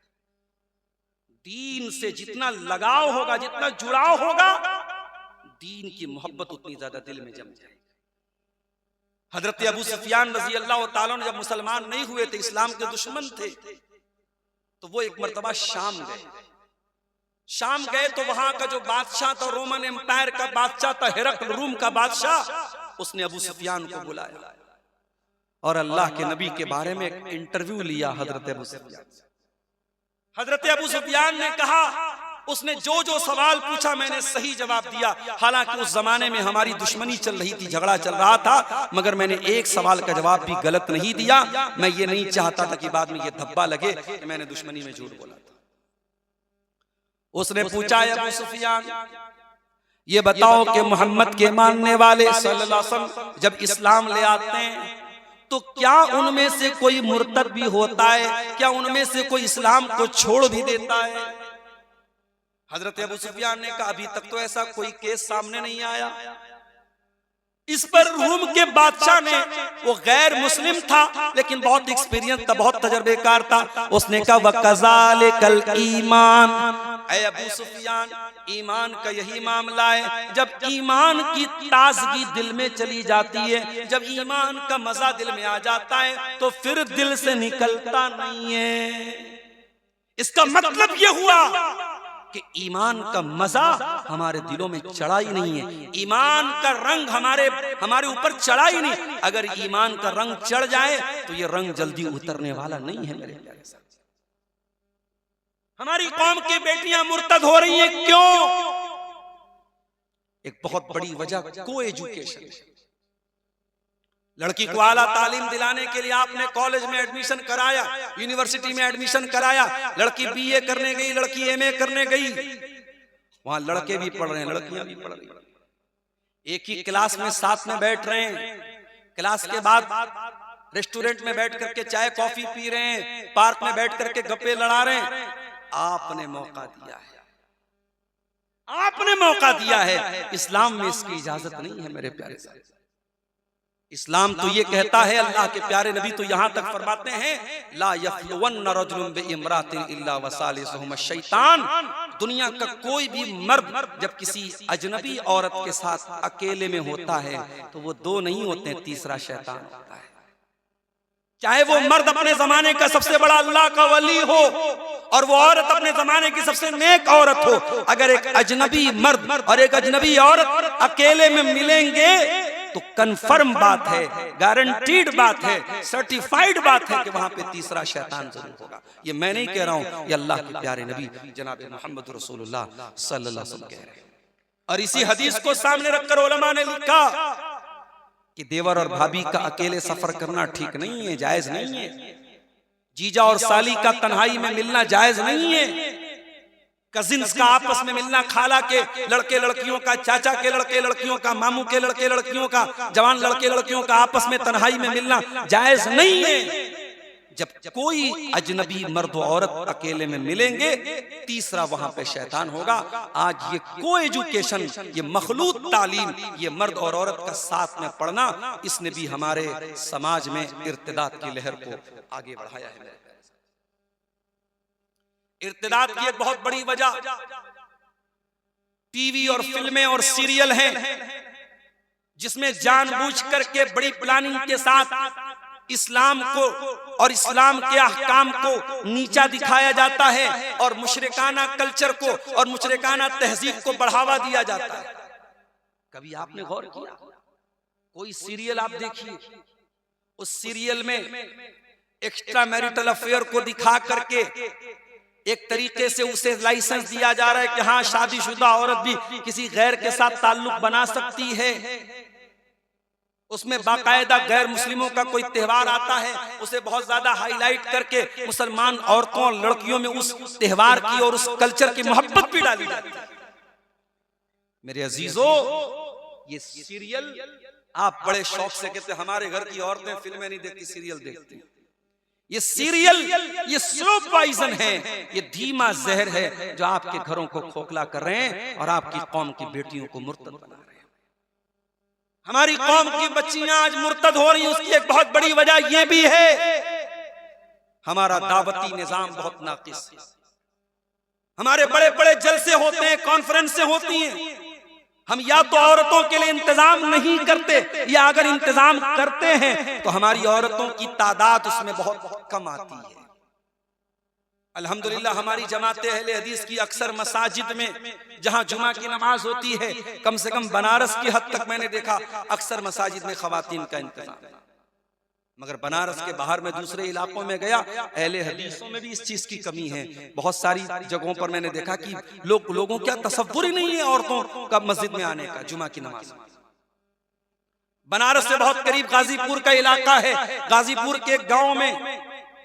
दीन से जितना लगाव होगा, जितना जुड़ाव होगा, दीन की मोहब्बत उतनी ज्यादा दिल में जम जाएगी। हजरत अबू सुफियान रजी अल्लाह तआला ने जब मुसलमान नहीं हुए थे, इस्लाम के दुश्मन थे, तो वो एक मर्तबा शाम गए। शाम गए तो वहां का जो बादशाह था, रोमन एम्पायर का बादशाह था, हिरकल रूम का बादशाह, उसने अबू सुफियान को बुलाया और अल्लाह के नबी के बारे में एक इंटरव्यू लिया। हजरत अबू सुफियान ने कहा, उसने जो जो सवाल पूछा मैंने सही जवाब दिया। हालांकि उस जमाने में हमारी दुश्मनी चल रही थी, झगड़ा चल रहा था, मगर मैंने एक सवाल का जवाब भी गलत नहीं दिया। मैं ये नहीं चाहता था कि बाद में ये धब्बा लगे कि मैंने दुश्मनी में झूठ बोला था। उसने पूछा, अबू सुफियान ये बताओ कि मोहम्मद के मानने वाले सल्लल्लाहु अलैहि वसल्लम जब इस्लाम ले आते हैं तो क्या उनमें से कोई मुर्तद भी होता है? क्या उनमें से कोई इस्लाम को छोड़ भी देता है? हजरत अबू सुफियान ने कहा, अभी तक तो ऐसा कोई केस सामने नहीं आया। इस पर रूम के बादशाह ने, वो गैर मुस्लिम था लेकिन बहुत एक्सपीरियंस था, बहुत तजर्बेकार था, उसने कहा वकज़ालिकल ईमान, ऐ अबू सुफियान, ईमान का यही मामला है। जब ईमान की ताजगी दिल में चली जाती है, जब ईमान का मजा दिल में आ जाता है तो फिर दिल से निकलता नहीं है। इसका मतलब यह हुआ कि ईमान का मजा हमारे दिलों में चढ़ा ही नहीं है, ईमान का रंग हमारे ऊपर चढ़ा ही नहीं। अगर ईमान का रंग चढ़ जाए तो ये रंग जल्दी उतरने वाला नहीं है मेरे प्यारे साथी। हमारी कौम की बेटियां मुर्तद हो रही हैं, क्यों? एक बहुत बड़ी वजह को एजुकेशन। लड़की को आला तालीम दिलाने के लिए आपने कॉलेज में एडमिशन कराया, यूनिवर्सिटी में एडमिशन कराया, लड़की बीए करने गई, लड़की एमए करने गई, वहां लड़के भी पढ़ रहे हैं, लड़कियां भी पढ़ रही हैं, एक ही क्लास में साथ में बैठ रहे हैं, क्लास के बाद रेस्टोरेंट में बैठ करके चाय कॉफी पी रहे हैं, पार्क में बैठ करके गप्पे लड़ा रहे हैं। आपने मौका दिया है, आपने मौका दिया है। इस्लाम में इसकी इजाजत नहीं है मेरे प्यारे साहब। इस्लाम तो ये कहता है, अल्लाह के प्यारे नबी तो यहाँ तक फरमाते हैं, ला यख्लुवन्न रजुलुन बिइम्रातिन इल्ला वसालिसुहुम शैतान। दुनिया का कोई भी मर्द जब किसी अजनबी औरत के साथ अकेले में होता है तो वो दो नहीं होते, तीसरा शैतान होता है। चाहे वो मर्द अपने जमाने का सबसे बड़ा अल्लाह का वली हो और वो औरत अपने जमाने की सबसे नेक औरत हो, अगर एक अजनबी मर्द और एक अजनबी औरत अकेले में मिलेंगे तो कंफर्म बात है, गारंटीड बात है, सर्टिफाइड बात है कि वहां पे तीसरा शैतान जरूर होगा। ये मैं नहीं कह रहा हूं, ये अल्लाह के प्यारे नबी जनाब मोहम्मद रसूलुल्लाह सल्लल्लाहु अलैहि वसल्लम कह रहे हैं। और इसी हदीस को सामने रखकर उलमा ने लिखा कि देवर और भाभी का अकेले सफर करना ठीक नहीं है, जायज नहीं है। जीजा और साली का तन्हाई में मिलना जायज नहीं है। कजिन्स का आपस में मिलना, खाला के लड़के लड़कियों का, चाचा के लड़के लड़कियों का, मामू के लड़के लड़कियों का, जवान लड़के लड़कियों का आपस में तन्हाई में मिलना जायज नहीं है। जब कोई अजनबी मर्द औरत अकेले में मिलेंगे, तीसरा वहां पे शैतान होगा। आज ये को एजुकेशन, ये मखलूत तालीम, ये मर्द और औरत का साथ में पढ़ना, इसने भी हमारे समाज में इर्तिदाद की लहर को आगे बढ़ाया है। इर्तिदाद की एक बहुत बड़ी वजह टीवी और फिल्में और सीरियल हैं, जिसमें जानबूझ करके बड़ी प्लानिंग के साथ इस्लाम को और इस्लाम के अहकाम को नीचा दिखाया जाता है और मुशरिकाना कल्चर को और मुशरिकाना तहजीब को बढ़ावा दिया जाता है। कभी आपने गौर किया? कोई सीरियल आप देखिए, उस सीरियल में एक्स्ट्रा मैरिटल अफेयर को दिखा करके एक तरीके से उसे लाइसेंस दिया जा रहा है कि हाँ, शादीशुदा औरत भी किसी गैर के साथ ताल्लुक बना सकती है। उसमें बाकायदा गैर मुस्लिमों का कोई त्योहार आता है, उसे बहुत ज्यादा हाईलाइट करके मुसलमान औरतों और लड़कियों में उस त्योहार की और उस कल्चर की मोहब्बत भी डाली जाती है। मेरे अजीजों, ये सीरियल आप बड़े शौक से कहते हैं हमारे घर की औरतें फिल्में नहीं देखती, सीरियल देखती। ये सीरियल, ये स्लो पॉइजन है, ये धीमा जहर है जो आपके घरों को खोखला कर रहे हैं और आपकी कौम की बेटियों को मुर्तद बना रहे हैं। हमारी कौम की बच्चियां आज मुर्तद हो रही हैं, उसकी एक बहुत बड़ी वजह यह भी है हमारा दावती निजाम बहुत नाकिस है। हमारे बड़े बड़े जलसे होते हैं, कॉन्फ्रेंसें होती हैं, हम या तो औरतों के लिए इंतजाम नहीं करते, या अगर इंतजाम करते हैं तो हमारी औरतों की तादाद उसमें बहुत कम आती है। अल्हम्दुलिल्लाह हमारी जमाते अहले हदीस की अक्सर मसाजिद में जहां जुमा की नमाज होती है, कम से कम बनारस की हद तक मैंने देखा अक्सर मसाजिद में खवातीन का इंतजाम है। मगर बनारस के बाहर में दूसरे इलाकों में गया, अहले हदीसों में भी इस चीज की कमी है। बहुत सारी जगहों पर मैंने देखा कि लोगों क्या तसव्वुर ही नहीं है औरतों का मस्जिद में आने का, जुमा की नमाज। बनारस से बहुत करीब गाजीपुर का इलाका है। गाजीपुर के गांव में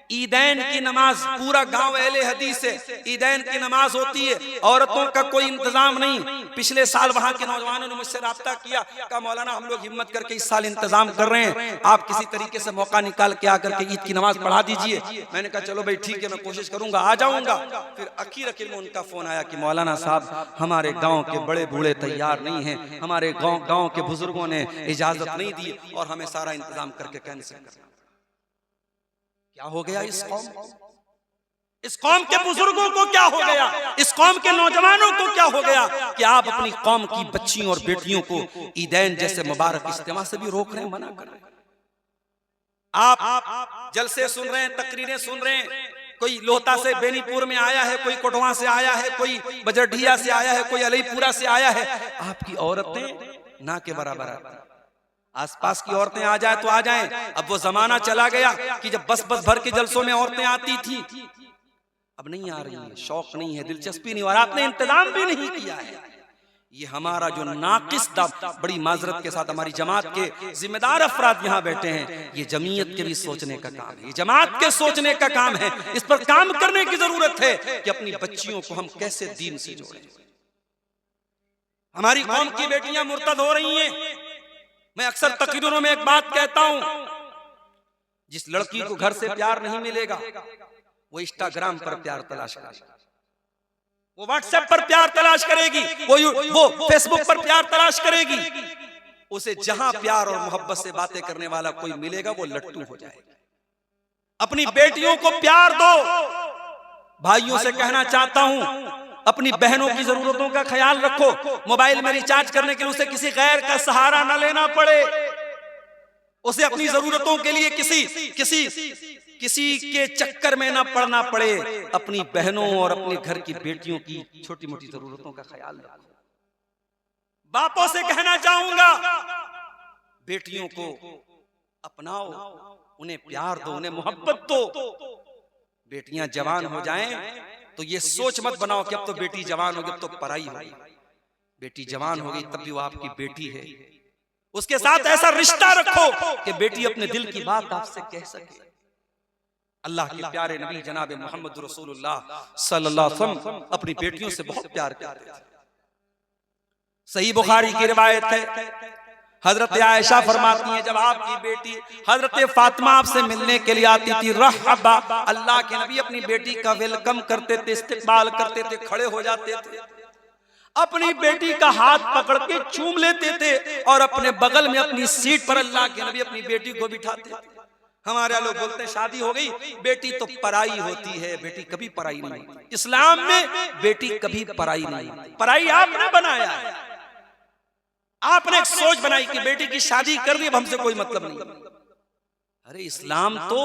ईदैन की नमाज, पूरा गांव अहले हदीस है, ईदैन की नमाज होती है, औरतों का कोई इंतजाम नहीं। पिछले साल वहां के नौजवानों ने मुझसे राब्ता किया, कहा मौलाना हम लोग हिम्मत करके इस साल इंतजाम कर रहे हैं, आप किसी तरीके से मौका निकाल के आकर के ईद की नमाज पढ़ा दीजिए। मैंने कहा चलो भाई ठीक है, मैं कोशिश करूंगा, आ जाऊंगा। फिर आखिर में उनका फोन आया कि मौलाना साहब हमारे गाँव के बड़े बूढ़े तैयार नहीं है, हमारे गाँव के बुजुर्गों ने इजाजत नहीं दी और हमें सारा इंतजाम करके कैंसिल करना। क्या हो गया इस कौम को? इस कौम के बुजुर्गों को क्या हो गया? इस कौम के नौजवानों को क्या हो गया कि आप अपनी कौम की बच्चियों और बेटियों को ईदैन जैसे मुबारक इज्तिमा से भी रोक रहे हैं, मना कर रहे हैं। आप जलसे सुन रहे हैं, तकरीरें सुन रहे हैं, कोई लोहता से बेनीपुर में आया है, कोई कोटवा से आया है, कोई बजरढिया से आया है, कोई अलीपुरा से आया है। आपकी औरतें ना के बराबर आती, आसपास की औरतें आ जाए तो आ जाएं। अब वो जमाना चला गया कि जब बस भर के जलसों में औरतें आती थी, अब नहीं आ रही है, शौक नहीं है, दिलचस्पी नहीं, और आपने इंतजाम भी नहीं किया है। ये हमारा जो नाकिस, बड़ी माजरत के साथ हमारी जमात के जिम्मेदार अफराद यहाँ बैठे हैं, ये जमीयत के भी सोचने का काम है, ये जमात के सोचने का काम है। इस पर काम करने की जरूरत है कि अपनी बच्चियों को हम कैसे दीन से जोड़ें। हमारी कौम की बेटियां मुर्तद हो रही हैं। मैं अक्सर तकरीरों में एक बात कहता हूं, जिस लड़की को घर से प्यार नहीं मिलेगा वो इंस्टाग्राम पर प्यार तलाश करेगी, वो व्हाट्सएप पर प्यार तलाश करेगी, वो फेसबुक पर प्यार तलाश करेगी। उसे जहां प्यार और मोहब्बत से बातें करने वाला कोई मिलेगा वो लट्टू हो जाएगा। अपनी बेटियों को प्यार दो। भाइयों से कहना चाहता हूं, अपनी बहनों की जरूरतों का ख्याल रखो। मोबाइल में रिचार्ज करने के लिए उसे किसी गैर का सहारा न लेना पड़े, उसे अपनी जरूरतों के लिए किसी के चक्कर में न पड़ना पड़े। अपनी बहनों और अपने घर की बेटियों की छोटी मोटी जरूरतों का ख्याल रखो। बापों से कहना चाहूंगा, बेटियों को अपनाओ, उन्हें प्यार दो, उन्हें मोहब्बत दो। बेटियां जवान हो जाएं तो ये सोच मत बनाओ कि अब तो बेटी जवान होगी, अब तो पराई होगी। बेटी जवान हो गई तब भी वो आपकी बेटी है। उसके साथ ऐसा रिश्ता रखो कि बेटी अपने दिल की बात आपसे कह सके। अल्लाह के प्यारे नबी जनाब मोहम्मद रसूलुल्लाह सल्लल्लाहु अलैहि वसल्लम अपनी बेटियों से बहुत प्यार करते थे। सही बुखारी की रिवायत है, हजरत आयशा फरमाती हैं, जब आपकी बेटी हजरत फातिमा आपसे मिलने के लिए आती थी, रहबा, अल्लाह के नबी अपनी बेटी का वेलकम करते थे, इस्तकबाल करते थे, खड़े हो जाते थे, अपनी बेटी का हाथ पकड़ के चूम लेते थे और अपने बगल में अपनी सीट पर अल्लाह के नबी अपनी बेटी को बिठाते थे। हमारे लोग बोलते हैं शादी हो गई, बेटी तो पराई होती है। बेटी कभी पराई नहीं होती। इस्लाम में बेटी कभी पराई नहीं होती। पराई आपने बनाया है, आपने एक सोच बनाई कि बेटी की शादी कर दी, अब हमसे कोई मतलब नहीं। अरे इस्लाम तो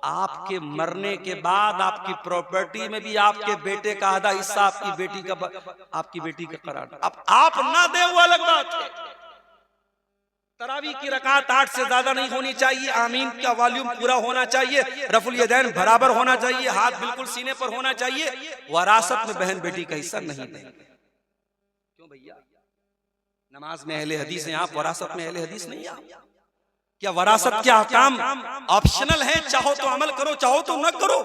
आपके मरने के बाद आपकी प्रॉपर्टी में भी आपके बेटे का आधा हिस्सा आपकी बेटी का करार। अब आप ना दे वो अलग बात है। तरावी की रकात 8 से ज्यादा नहीं होनी चाहिए, आमीन का वॉल्यूम पूरा होना चाहिए, रफुल यदैन बराबर होना चाहिए, हाथ बिल्कुल सीने पर होना चाहिए। वरासत में बहन बेटी का हिस्सा नहीं देंगे। क्यों भैया, नमाज में अहले हदीस हैं आप, वरासत में अहले हदीस नहीं आप? क्या वरासत के अहकाम ऑप्शनल है? चाहो तो अमल करो, चाहो तो न करो।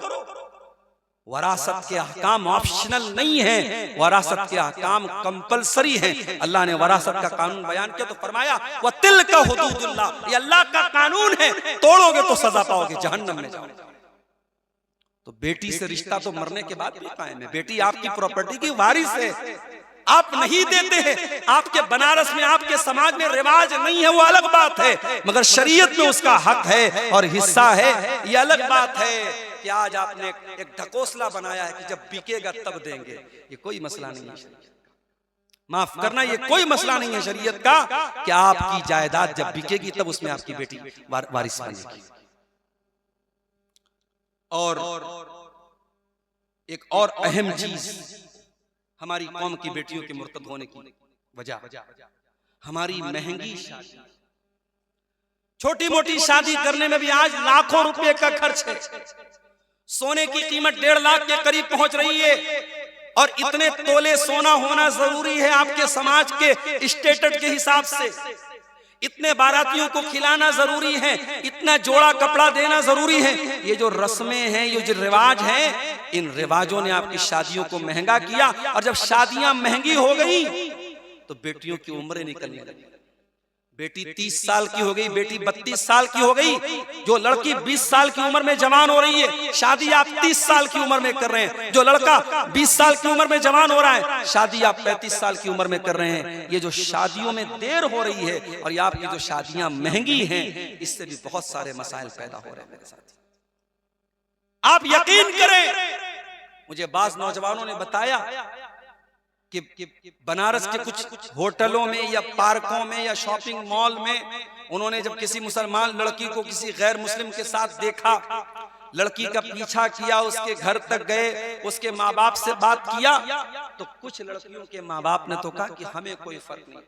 वरासत के अहकाम ऑप्शनल नहीं है, वरासत के अहकाम कंपलसरी है। अल्लाह ने वरासत का कानून बयान किया तो फरमाया वतिल्का हुदूदुल्लाह, ये अल्लाह का कानून है, तोड़ोगे तो सजा पाओगे, जहन्नम में जाओगे। तो बेटी से रिश्ता तो मरने के बाद भी कायम है। बेटी आपकी प्रॉपर्टी की वारिस है, आप नहीं देते हैं। आपके बनारस में, आपके समाज में रिवाज नहीं है, वो अलग बात है, मगर शरीयत में उसका हक है और हिस्सा है, ये अलग बात है। कि आज आपने एक ढकोसला बनाया है कि जब बिकेगा तब देंगे, ये कोई मसला नहीं है। माफ करना, ये कोई मसला नहीं है शरीयत का कि आपकी जायदाद जब बिकेगी तब उसमें आपकी बेटी वारिस बनेगी। और एक और अहम चीज, हमारी कौम की बेटियों के मुर्तद होने की वजह हमारी महंगी शादी। छोटी मोटी शादी करने में भी आज लाखों रुपए का खर्च है। सोने की कीमत 1.5 लाख के करीब पहुंच रही है, और इतने तोले सोना होना जरूरी है आपके समाज के स्टेटस के हिसाब से। इतने बारातियों को खिलाना जरूरी है, इतना जोड़ा कपड़ा देना जरूरी है। ये जो रस्में हैं, ये जो रिवाज हैं, इन रिवाजों ने आपकी शादियों को महंगा किया। और जब शादियां महंगी हो गई तो बेटियों की उम्रें निकलने लगी। बेटी 30 साल की हो गई, बेटी 32 साल की हो गई। जो लड़की 20 साल की उम्र में जवान हो रही है, शादी आप 30 साल की उम्र में कर रहे हैं। जो लड़का 20 साल की उम्र में जवान हो रहा है, शादी आप 35 साल की उम्र में कर रहे हैं। ये जो शादियों में देर हो रही है और ये आपकी जो शादियां महंगी हैं, इससे भी बहुत सारे मसाइल पैदा हो रहे हैं मेरे साथ। आप यकीन करें, मुझे बाज नौजवानों ने बताया कि बनारस के कुछ होटलों में या पार्कों में या शॉपिंग मॉल में उन्होंने जब किसी मुसलमान लड़की को किसी गैर मुस्लिम के साथ देखा, लड़की का पीछा किया, उसके घर तक गए, उसके माँ बाप से बात किया, तो कुछ लड़कियों के माँ बाप ने तो कहा कि हमें कोई फर्क नहीं।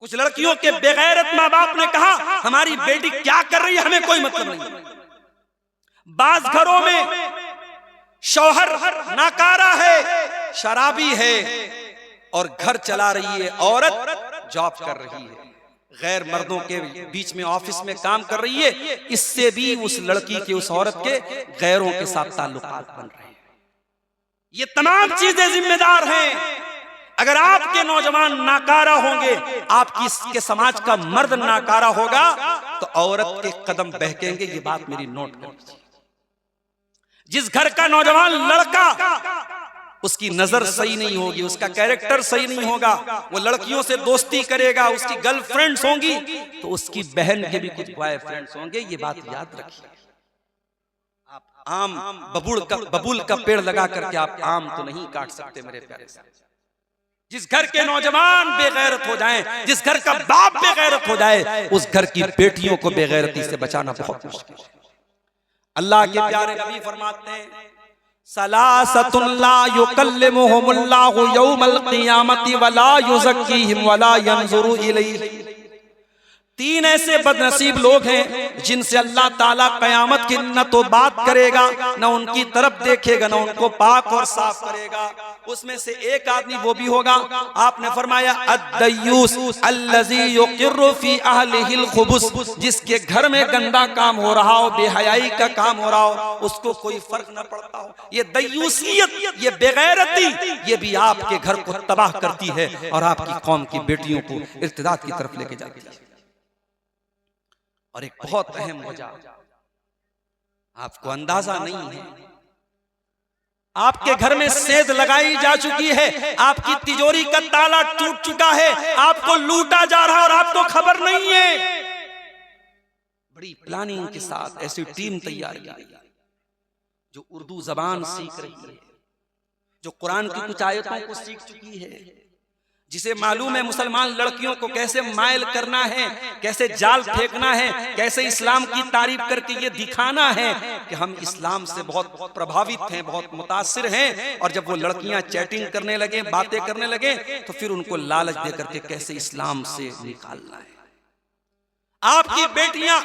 कुछ लड़कियों के बेगैरत माँ बाप ने कहा हमारी बेटी क्या कर रही है, हमें कोई मतलब नहीं। बाज घरों में शौहर नाकारा है, शराबी है और घर चला रही है, औरत जॉब कर रही है, गैर मर्दों के बीच में ऑफिस में काम कर रही है। इससे भी उस लड़की के, उस औरत के गैरों के साथ ताल्लुकात बन रहे हैं। ये तमाम चीजें जिम्मेदार हैं। अगर आपके नौजवान नाकारा होंगे, आपकी के समाज का मर्द नाकारा होगा, तो औरत के कदम बहकेंगे। ये बात मेरी नोट कर लीजिए। जिस घर का नौजवान लड़का, उसकी नजर सही नहीं होगी, उसका कैरेक्टर सही नहीं होगा, वो लड़कियों से दोस्ती करेगा, उसकी गर्लफ्रेंड्स होंगी, तो उसकी बहन के भी कुछ बॉयफ्रेंड्स होंगे। ये बात याद रखिए। आप आम बबूल का पेड़ लगा करके आप आम तो नहीं काट सकते मेरे प्यारे। जिस घर के नौजवान बेगैरत हो जाएं, जिस घर का बाप बेगैरत हो जाए, उस घर की बेटियों को बेगैरती से बचाना बहुत मुश्किल है। अल्लाह के प्यारे नबी फरमाते हैं, सलासतुन ला युकल्लिमुहुमुल्लाहु यौमल क़ियामति वला युज़क्कीहिम वला यंज़ुरु इलैहिम। 3 ऐसे बदनसीब लोग हैं जिनसे अल्लाह ताला कयामत की न तो बात करेगा, न उनकी तरफ देखेगा, न उनको पाक और साफ करेगा। उसमें से एक आदमी वो भी होगा, आपने फरमाया अद्दय्यूस अल्लज़ी युक़िर्रु फी अहलिहिल खुबुस, जिसके घर में गंदा काम हो रहा हो, बेहयाई का काम हो रहा हो, उसको कोई फर्क न पड़ता हो। ये दय्यूसियत, ये बेगैरती, ये भी आपके घर को तबाह करती है और आपकी कौम की बेटियों को इर्तिदाद की तरफ लेके जाती है। और एक बहुत अहम वजह आपको अंदाजा नहीं है, आपके घर में सेंध लगाई जा चुकी है, आपकी तिजोरी का ताला टूट चुका है, आपको लूटा जा रहा है और आपको खबर नहीं है। बड़ी प्लानिंग के साथ ऐसी टीम तैयार की गई जो उर्दू जबान सीख रही है, जो कुरान की कुछ आयतों को सीख चुकी है, जिसे मालूम है मुसलमान लड़कियों को कैसे मायल करना है, कैसे जाल फेंकना है, कैसे इस्लाम की तारीफ करके ये दिखाना है कि हम इस्लाम से बहुत प्रभावित हैं, बहुत मुतासिर हैं। और जब वो लड़कियां चैटिंग करने लगे, बातें करने लगे, तो फिर उनको लालच दे करके कैसे इस्लाम से निकालना है। आपकी बेटियां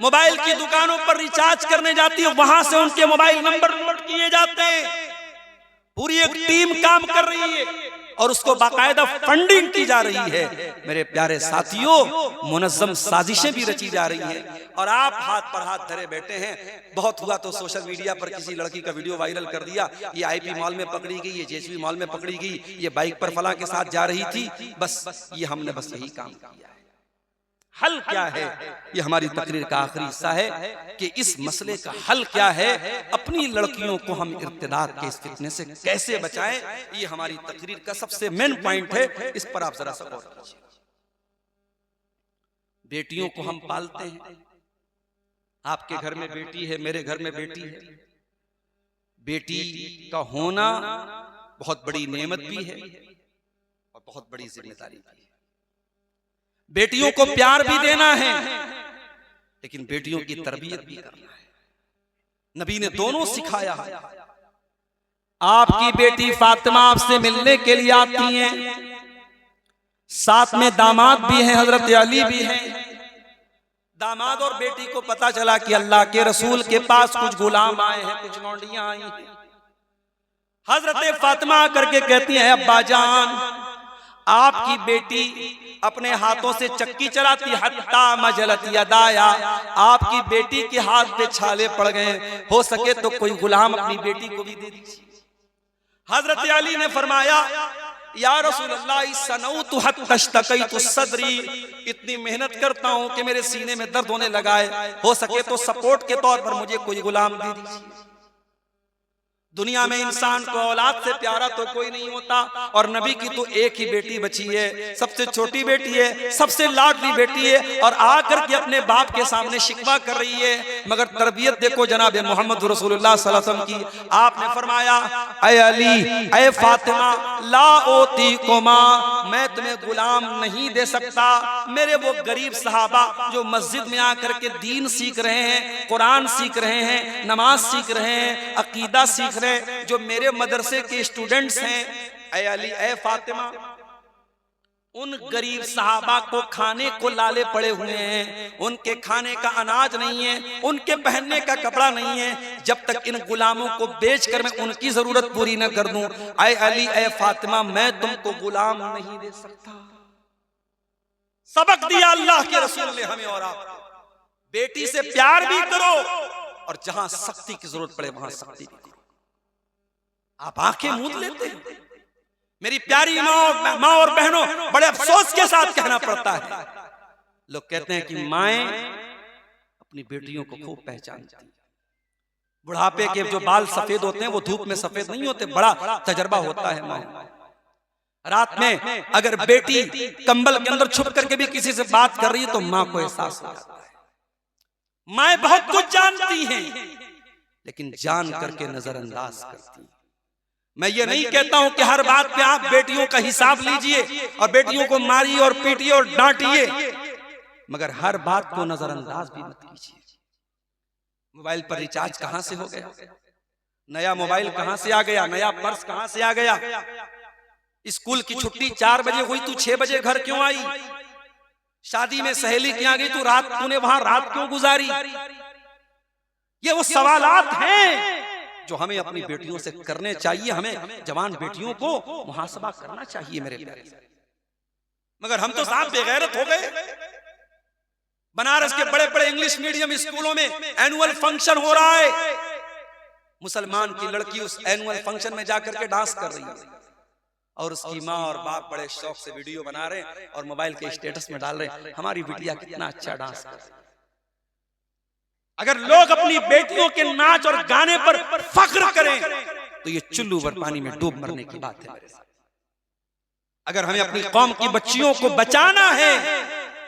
मोबाइल की दुकानों पर रिचार्ज करने जाती है, वहां से उनके मोबाइल नंबर नोट किए जाते हैं। पूरी एक टीम काम कर रही है और उसको बाकायदा फंडिंग की जा रही है। मेरे प्यारे साथियों, मुनज़्ज़म साजिशें भी रची जा रही हैं और आप हाथ पर हाथ धरे बैठे हैं। बहुत हुआ तो सोशल मीडिया पर किसी लड़की का वीडियो वायरल कर दिया, ये आईपी मॉल में पकड़ी गई, ये जेएसवी मॉल में पकड़ी गई, ये बाइक पर फलां के साथ जा रही थी। बस ये हमने बस यही काम किया है। हल क्या है? ये हमारी तकरीर का आखिरी हिस्सा है कि इस मसले का हल क्या है, अपनी लड़कियों को हम इर्तिदाद के इस फितने से कैसे बचाएं, ये हमारी तकरीर का सबसे मेन पॉइंट है। इस पर आप जरा सा गौर कीजिए। बेटियों को हम पालते हैं, आपके घर में बेटी है, मेरे घर में बेटी है। बेटी का होना बहुत बड़ी नेमत भी है और बहुत बड़ी जिम्मेदारी भी है। बेटियों को प्यार भी देना है, लेकिन बेटियों की तरबियत भी करना है। नबी ने दोनों सिखाया है। आपकी बेटी फातिमा आपसे मिलने के लिए आती हैं, साथ में दामाद भी हैं, हजरत अली भी हैं। दामाद और बेटी को पता चला कि अल्लाह के रसूल के पास कुछ गुलाम आए हैं, कुछ लौंडियां आई हैं। हजरत फातिमा करके कहती हैं, अब्बा जान आपकी बेटी अपने हाथों से चक्की चलाती, हत्ता मजलत यदाया, आपकी बेटी के हाथ पे छाले पड़ गए, हो सके तो कोई गुलाम अपनी बेटी को भी दे दीजिए। हजरत अली ने फरमाया, या रसूल अल्लाह सनौतु हत्ता इश्तकैतु सदरी, इतनी मेहनत करता हूं कि मेरे सीने में दर्द होने लगा है, हो सके तो सपोर्ट के तौर पर मुझे कोई गुलाम दे दीजिए। दुनिया में इंसान को औलाद से प्यारा तो कोई नहीं होता, और नबी की तो एक ही बेटी बची है, सबसे छोटी बेटी है, सबसे लाडली बेटी है, और आकर के अपने बाप के सामने शिकवा कर रही है। मगर तरबियत देखो जनाब मोहम्मद रसूलुल्लाह सल्लल्लाहु अलैहि वसल्लम की। आपने फरमाया, ऐ अली, ऐ फातिमा, ला ओती कुमा, मैं तुम्हें गुलाम नहीं दे सकता। मेरे वो गरीब सहाबा जो मस्जिद में आकर के दीन सीख रहे हैं, कुरान सीख रहे हैं, नमाज सीख रहे हैं, अकीदा सीख रहे हैं, जो मेरे मदरसे के स्टूडेंट्स हैं, ऐ अली, ऐ फातिमा, उन गरीब सहाबा को खाने को लाले पड़े हुए हैं, उनके खाने का अनाज नहीं है, उनके पहनने का कपड़ा नहीं है, जब तक इन गुलामों को बेचकर मैं उनकी जरूरत पूरी न कर दूं, ऐ अली, ऐ फातिमा, मैं तुमको गुलाम नहीं दे सकता। सबक दिया अल्लाह के रसूल ने हमें और आपको, बेटी से प्यार भी करो, और जहां सख्ती की जरूरत पड़े वहां सख्ती भी करो। आप आंखें मूंद लेते हैं। मेरी प्यारी माँ और बहनों, बड़े अफसोस के साथ कहना पड़ता है, लोग कहते हैं कि माएं अपनी बेटियों को खूब पहचानती हैं। बुढ़ापे के जो बाल सफेद होते हैं वो धूप में सफेद नहीं होते, बड़ा तजर्बा होता है माँ। रात में अगर बेटी कंबल के अंदर छुप करके भी किसी से बात कर रही है तो माँ को एहसास हो जाता है। माएं बहुत कुछ जानती हैं, लेकिन जान करके नजरअंदाज करती हैं। मैं ये नहीं कहता हूं कि हर बात पे आप बेटियों का हिसाब लीजिए और बेटियों को मारिए और पीटिए और डांटिए, मगर हर बात को नजरअंदाज भी मत कीजिए। मोबाइल पर रिचार्ज कहां से हो गया, नया मोबाइल कहां से आ गया, नया पर्स कहां से आ गया, स्कूल की छुट्टी 4 बजे हुई, तू 6 बजे घर क्यों आई, शादी में सहेली के यहाँ गई, तूने वहां रात क्यों गुजारी। ये वो सवालात हैं जो हमें अपनी बेटियों से करने चाहिए। हमें जवान बेटियों को मुहासबा करना चाहिए मेरे प्यारे। मगर हम तो साहब बेगैरत हो गए। बनारस के बड़े बड़े इंग्लिश मीडियम स्कूलों में एनुअल फंक्शन हो रहा है, मुसलमान की लड़की उस एनुअल फंक्शन में जाकर के डांस कर रही है, और उसकी माँ और बाप बड़े शौक से वीडियो बना रहे हैं और मोबाइल के स्टेटस में डाल रहे हैं, हमारी बिटिया कितना अच्छा डांस कर रही है। अगर लोग अपनी बेटियों के नाच और गाने पर फख्र करें तो ये चुल्लू भर पानी में डूब मरने की बात है मेरे साथ। अगर हमें अपनी कौम की बच्चियों को बचाना है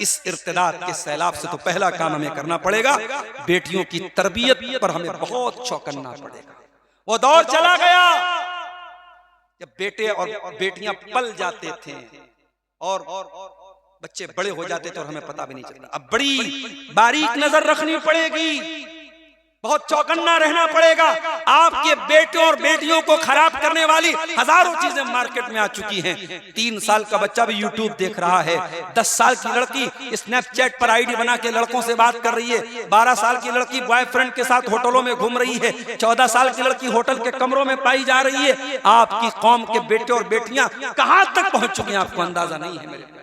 इस इर्तिदाद के सैलाब से, तो पहला काम हमें करना पड़ेगा, बेटियों की तरबियत पर हमें बहुत चौकन्ना पड़ेगा। वो दौर चला गया जब बेटे और बेटियां पल जाते थे और बच्चे बड़े हो जाते थे और हमें पता भी नहीं चलता। अब बड़ी बारीक नजर रखनी पड़ेगी, बहुत चौकन्ना रहना पड़ेगा। आपके बेटों और बेटियों को खराब करने वाली हजारों चीजें मार्केट में आ चुकी हैं। 3 साल का बच्चा भी यूट्यूब देख रहा है, 10 साल की लड़की स्नैपचैट पर आईडी बना के लड़कों से बात कर रही है, 12 साल की लड़की बॉयफ्रेंड के साथ होटलों में घूम रही है, 14 साल की लड़की होटल के कमरों में पाई जा रही है। आपकी कौम के बेटे और बेटियां कहां तक पहुंच चुके हैं आपको अंदाजा नहीं है मेरे।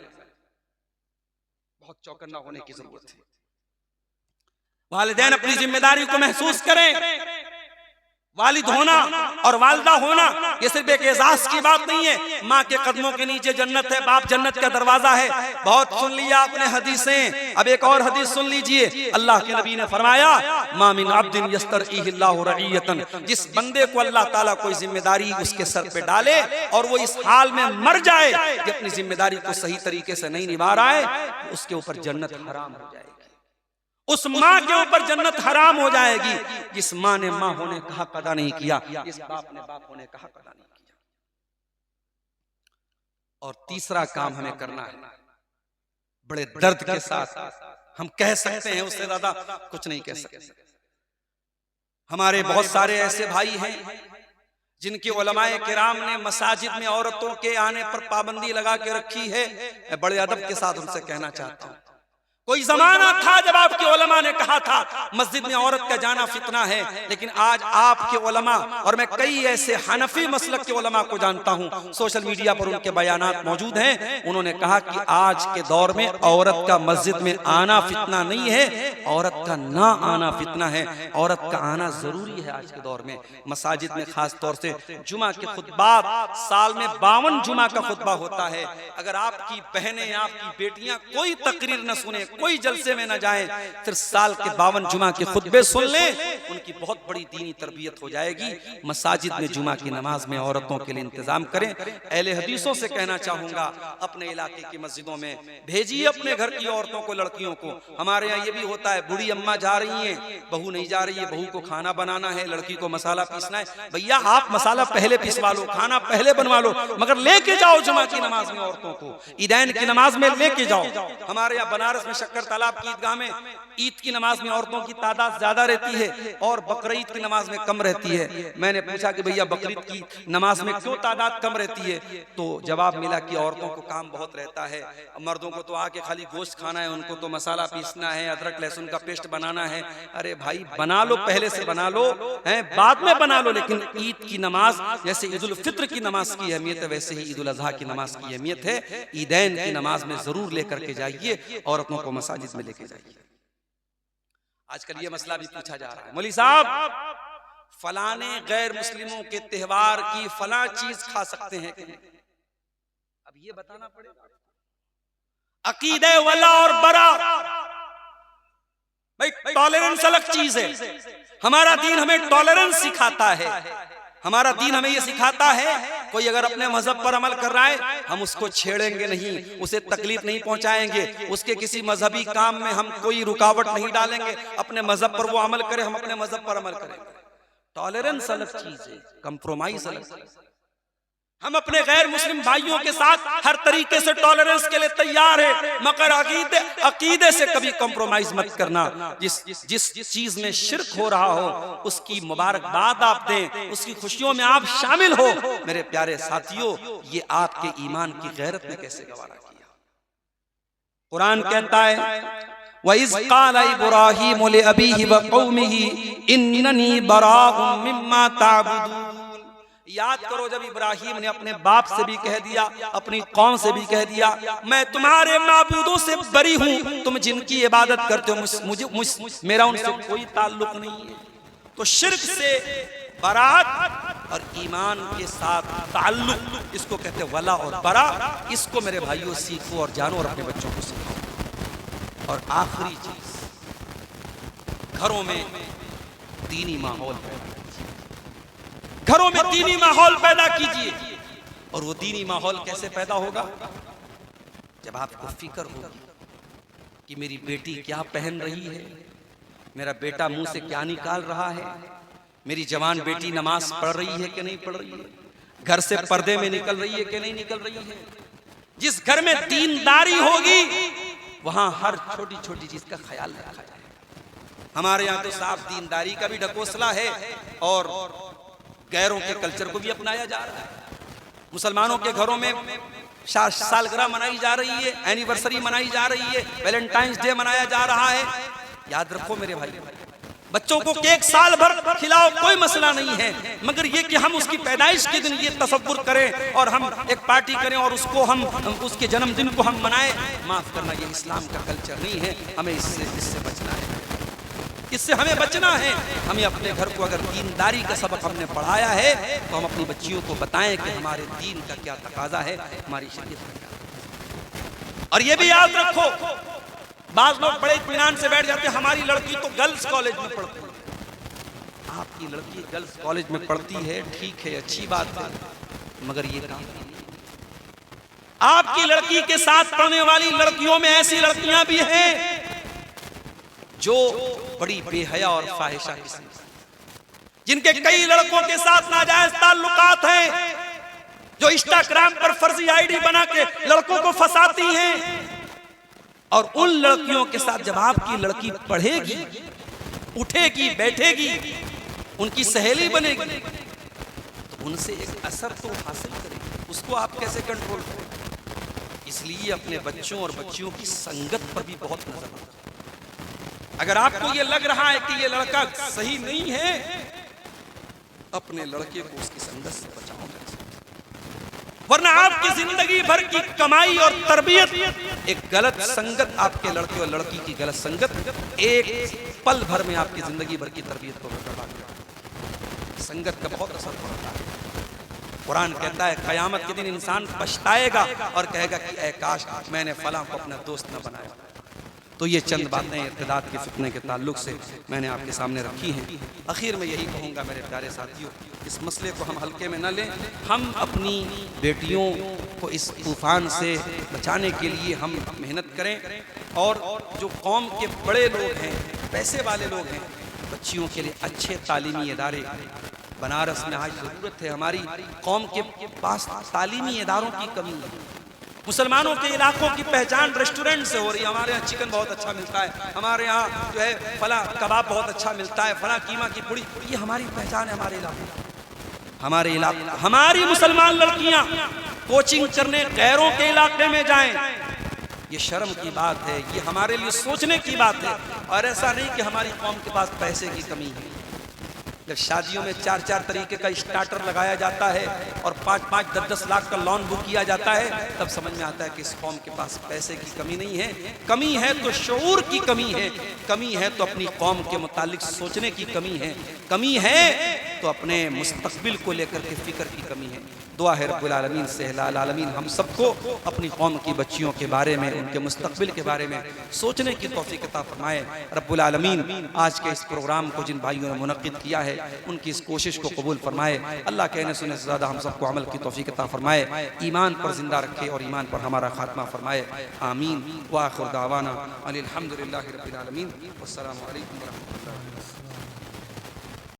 बहुत चौकन्ना होने की जरूरत है। वालिदैन अपनी जिम्मेदारी को महसूस करें। वालिद होना और वालिदा होना ये सिर्फ एक एजाज की बात नहीं है। माँ के कदमों के नीचे जन्नत है, बाप जन्नत का दरवाजा है। बहुत सुन लिया आपने हदीसें, अब एक और हदीस सुन लीजिए। अल्लाह के नबी ने फरमाया, मा मिन अब्दिन यस्तरईहिल्लाहु रईयतन, जिस बंदे को अल्लाह ताला कोई जिम्मेदारी उसके सर पे डाले और वो इस हाल में मर जाए कि अपनी जिम्मेदारी को सही तरीके से नहीं निभा रहा है, उसके ऊपर जन्नत हराम हो जाएगी। उस माँ के ऊपर जन्नत हराम हो जाएगी जिस माँ ने माँ होने का हक अदा नहीं किया, जिस बाप ने बाप होने का हक अदा नहीं किया। और तीसरा काम हमें करना है, बड़े दर्द के साथ हम कह सकते हैं, उससे ज्यादा कुछ नहीं कह सकते। हमारे बहुत सारे ऐसे भाई हैं जिनकी उलमाए किराम ने मसाजिद में औरतों के आने पर पाबंदी लगा के रखी है। मैं बड़े अदब के साथ उनसे कहना चाहता हूँ, कोई जमाना था जब आपके उलमा ने कहा था मस्जिद में औरत का जाना फितना है, लेकिन आज आपके उलमा, और मैं कई ऐसे हनफी मसलक के उलमा को जानता हूं, सोशल मीडिया पर उनके बयानात मौजूद हैं, उन्होंने कहा कि आज के दौर में औरत का मस्जिद में आना फितना नहीं है, औरत का ना आना फितना है, औरत का आना जरूरी है। आज के दौर में मसाजिद में खास तौर से जुमा के खुतबात, साल में 52 जुमा का खुतबा होता है। अगर आपकी बहनें, आपकी बेटियां कोई तकरीर न सुने, कोई जलसे में न जाएं, फिर साल के 52 जुमा के खुतबे सुन लें, उनकी बहुत बड़ी दीनी तरबियत हो जाएगी। मसाजिद में जुमा की नमाज में औरतों के लिए इंतजाम करें। अहले हदीसों से कहना चाहूंगा, अपने इलाके की मस्जिदों में भेजिए अपने घर की औरतों को, लड़कियों को। हमारे यहाँ ये भी होता है, बूढ़ी अम्मा जा रही है, बहू नहीं जा रही है, बहू को खाना बनाना है, लड़की को मसाला पीसना है। भैया आप मसाला पहले पिसवा लो, खाना पहले बनवा लो, मगर लेके जाओ जुमा की नमाज में औरतों को, ईदैन की नमाज में लेके जाओ। हमारे यहाँ बनारस में शक्कर तालाब की ईदगाह में ईद की नमाज में औरतों की तादाद ज्यादा रहती है और बकरीद की नमाज में कम रहती है। मैंने पूछा कि भैया बकरीद की नमाज में क्यों तादाद कम रहती है, तो जवाब मिला कि औरतों को काम बहुत रहता है, मर्दों को तो आके खाली गोश्त खाना है, उनको तो मसाला पीसना है, अदरक लहसुन का पेस्ट बनाना है। अरे भाई बना लो, पहले से बना लो, बाद में बना लो, लेकिन ईद की नमाज जैसे ईद उल फित्र की नमाज की अहमियत है, वैसे ही ईद उल अजहा की नमाज की अहमियत है। ईदैन की नमाज में जरूर लेकर के जाइए, औरतों को मसाजिद में लेके जाइए। आजकल ये मसला भी पूछा जा रहा है, मौलवी साहब फलाने गैर मुस्लिमों के त्योहार की फला चीज खा सकते हैं कि नहीं? अब ये बताना पड़ेगा। अकीदे वला और बरा, भाई टॉलरेंस अलग चीज है। हमारा दीन हमें टॉलरेंस सिखाता है, हमारा दीन हमें ये सिखाता है कोई अगर अपने मजहब पर अमल कर रहा है हम उसको छेड़ेंगे नहीं, उसे तकलीफ नहीं पहुंचाएंगे, उसके किसी मजहबी काम में हम कोई रुकावट नहीं डालेंगे। अपने मजहब पर वो अमल करे, हम अपने मजहब पर अमल करेंगे। टॉलरेंस अलग चीज है, कंप्रोमाइज अलग चीज है। हम अपने गैर मुस्लिम भाइयों के साथ हर तरीके से टॉलरेंस के लिए तैयार है, मगर अकीदे से कभी कॉम्प्रोमाइज मत करना। जिस चीज में शिर्क हो रहा हो उसकी मुबारकबाद आप दें, उसकी खुशियों में आप शामिल हो। मेरे प्यारे साथियों, ये आपके ईमान की गैरत ने कैसे गवारा किया। कुरान कहता है वइज़ क़ाल इब्राहीम लिअबीहि व क़ौमिही इन्ननी बराउम मिम्मा ताबुदून। याद करो जब इब्राहिम ने अपने बाप से भी कह दिया, अपनी कौम से भी कह दिया, मैं तुम्हारे माबूदों से बरी हूं, तुम जिनकी इबादत करते हो मेरा उनसे कोई ताल्लुक नहीं है। तो शिर्क से बरात और ईमान के साथ ताल्लुक, इसको कहते हैं वला और बरा। इसको मेरे भाइयों सीखो और जानो और अपने बच्चों को सिखाओ। और आखिरी चीज, घरों में दीनी माहौल पैदा, घरों में दीनी माहौल पैदा कीजिए। और वो दीनी माहौल कैसे पैदा होगा? जब आपको फिक्र होगी कि मेरी बेटी क्या पहन रही है, मेरा बेटा मुंह से क्या निकाल रहा है, मेरी जवान बेटी नमाज पढ़ रही है कि नहीं पढ़ रही है, घर से पर्दे में निकल रही है कि नहीं निकल रही है। जिस घर में दीनदारी होगी वहां हर छोटी छोटी चीज का ख्याल रखा जाए। हमारे यहाँ तो साफ दीनदारी का भी ढकोसला है और गैरों के कल्चर को भी अपनाया जा रहा है। मुसलमानों के घरों में सालगिरह मनाई जा रही है, एनिवर्सरी मनाई जा रही है, वैलेंटाइंस डे मनाया जा रहा है। याद रखो मेरे भाई, बच्चों को केक साल भर खिलाओ, कोई मसला नहीं है, मगर ये कि हम उसकी पैदाइश के दिन ये तसव्वुर करें और हम एक पार्टी करें और उसको हम उसके जन्मदिन को हम मनाएं, माफ करना, ये इस्लाम का कल्चर नहीं है। हमें इससे बचना है, इससे हमें बचना है। हमें अपने घर को अगर दीनदारी का सबक हमने पढ़ाया है तो हम अपनी बच्चियों को बताएं कि हमारे दीन का क्या तकाजा है, हमारी शरीयत का क्या। और ये भी याद रखो, बाज लोग बड़े इत्मीनान से बैठ जाते हैं, हमारी लड़की तो गर्ल्स कॉलेज में पढ़ती है। आपकी लड़की गर्ल्स कॉलेज में पढ़ती है, ठीक है, अच्छी बात है, मगर ये काम आपकी लड़की के साथ पढ़ने वाली लड़कियों में ऐसी लड़कियां भी हैं जो बड़ी बेहया और फाहिशा किस्म, जिनके कई लड़कों के साथ नाजायज ताल्लुकात हैं, जो इंस्टाग्राम पर फर्जी आईडी बना के लड़कों को फंसाती हैं। और उन लड़कियों के साथ जब आपकी लड़की पढ़ेगी, उठेगी, बैठेगी, उनकी सहेली बनेगी, तो उनसे एक असर तो हासिल करेगी। उसको आप कैसे कंट्रोल करेंगे? इसलिए अपने बच्चों और बच्चियों की संगत पर भी बहुत नजर रखें। अगर आपको ये लग रहा है कि ये लड़का सही नहीं है, अपने लड़के को उसकी संगत से बचाओ, वरना आपकी जिंदगी भर की कमाई और तरबियत, एक गलत संगत, आपके लड़के और लड़की की गलत संगत एक पल भर में आपकी जिंदगी भर की तरबियत को बर्बाद कर देती है। संगत का बहुत असर पड़ता है। कुरान कहता है कयामत के दिन इंसान पछताएगा और कहेगा कि ऐ काश मैंने फलां को अपना दोस्त न बनाया। तो ये चंद बातें इर्तिदाद के फितने के ताल्लुक से मैंने आपके सामने रखी हैं। आखिर में यही कहूँगा मेरे प्यारे साथियों, इस मसले को हम हल्के में न लें। हम अपनी बेटियों को इस तूफान से बचाने के लिए हम मेहनत करें, और जो कौम के बड़े लोग हैं, पैसे वाले लोग हैं, बच्चियों के लिए अच्छे तालीमी इदारे, बनारस में आज ज़रूरत है, हमारी कौम के पास तालीमी इदारों की कमी है। मुसलमानों के इलाकों की पहचान रेस्टोरेंट से हो रही है। हमारे यहाँ चिकन बहुत अच्छा मिलता है, हमारे यहाँ जो है फला कबाब बहुत अच्छा मिलता है, फला कीमा की पूड़ी, ये हमारी पहचान है। हमारे इलाके हमारी मुसलमान लड़कियां कोचिंग करने गैरों के इलाके में जाएं, ये शर्म की बात है, ये हमारे लिए सोचने की बात है। और ऐसा नहीं कि हमारी कौम के पास पैसे की कमी है। जब शादियों में 4-4 तरीके का स्टार्टर लगाया जाता है और 5-5, 10-10 लाख का लोन बुक किया जाता है, तब समझ में आता है कि इस कौम के पास पैसे की कमी नहीं है। कमी है तो शऊर की कमी है, कमी है तो अपनी कौम के मुतालिक सोचने की कमी है, कमी है तो अपने मुस्तकबिल को लेकर के फिक्र की कमी है। दुआ है रब्बुल आलमीन से लाल आलमीन हम सबको अपनी कौम की बच्चियों के बारे में, उनके मुस्तकबिल के बारे में सोचने की तौफीक अता फरमाए। रब्बुल आलमीन आज के इस प्रोग्राम को जिन भाइयों ने मुनक्किद किया है, उनकी इस कोशिश को कबूल फरमाए। अल्लाह कहने सुनने से ज़्यादा हम सबको अमल की तौफीक अता फरमाए, ईमान पर जिंदा रखे और ईमान पर हमारा खात्मा फरमाए। आमीन। व आखिर दावाना अनिल हम्दुलिल्लाहि रब्बिल आलमीन। वस्सलामु अलैकुम व रहमतुल्लाहि व बरकातुहू।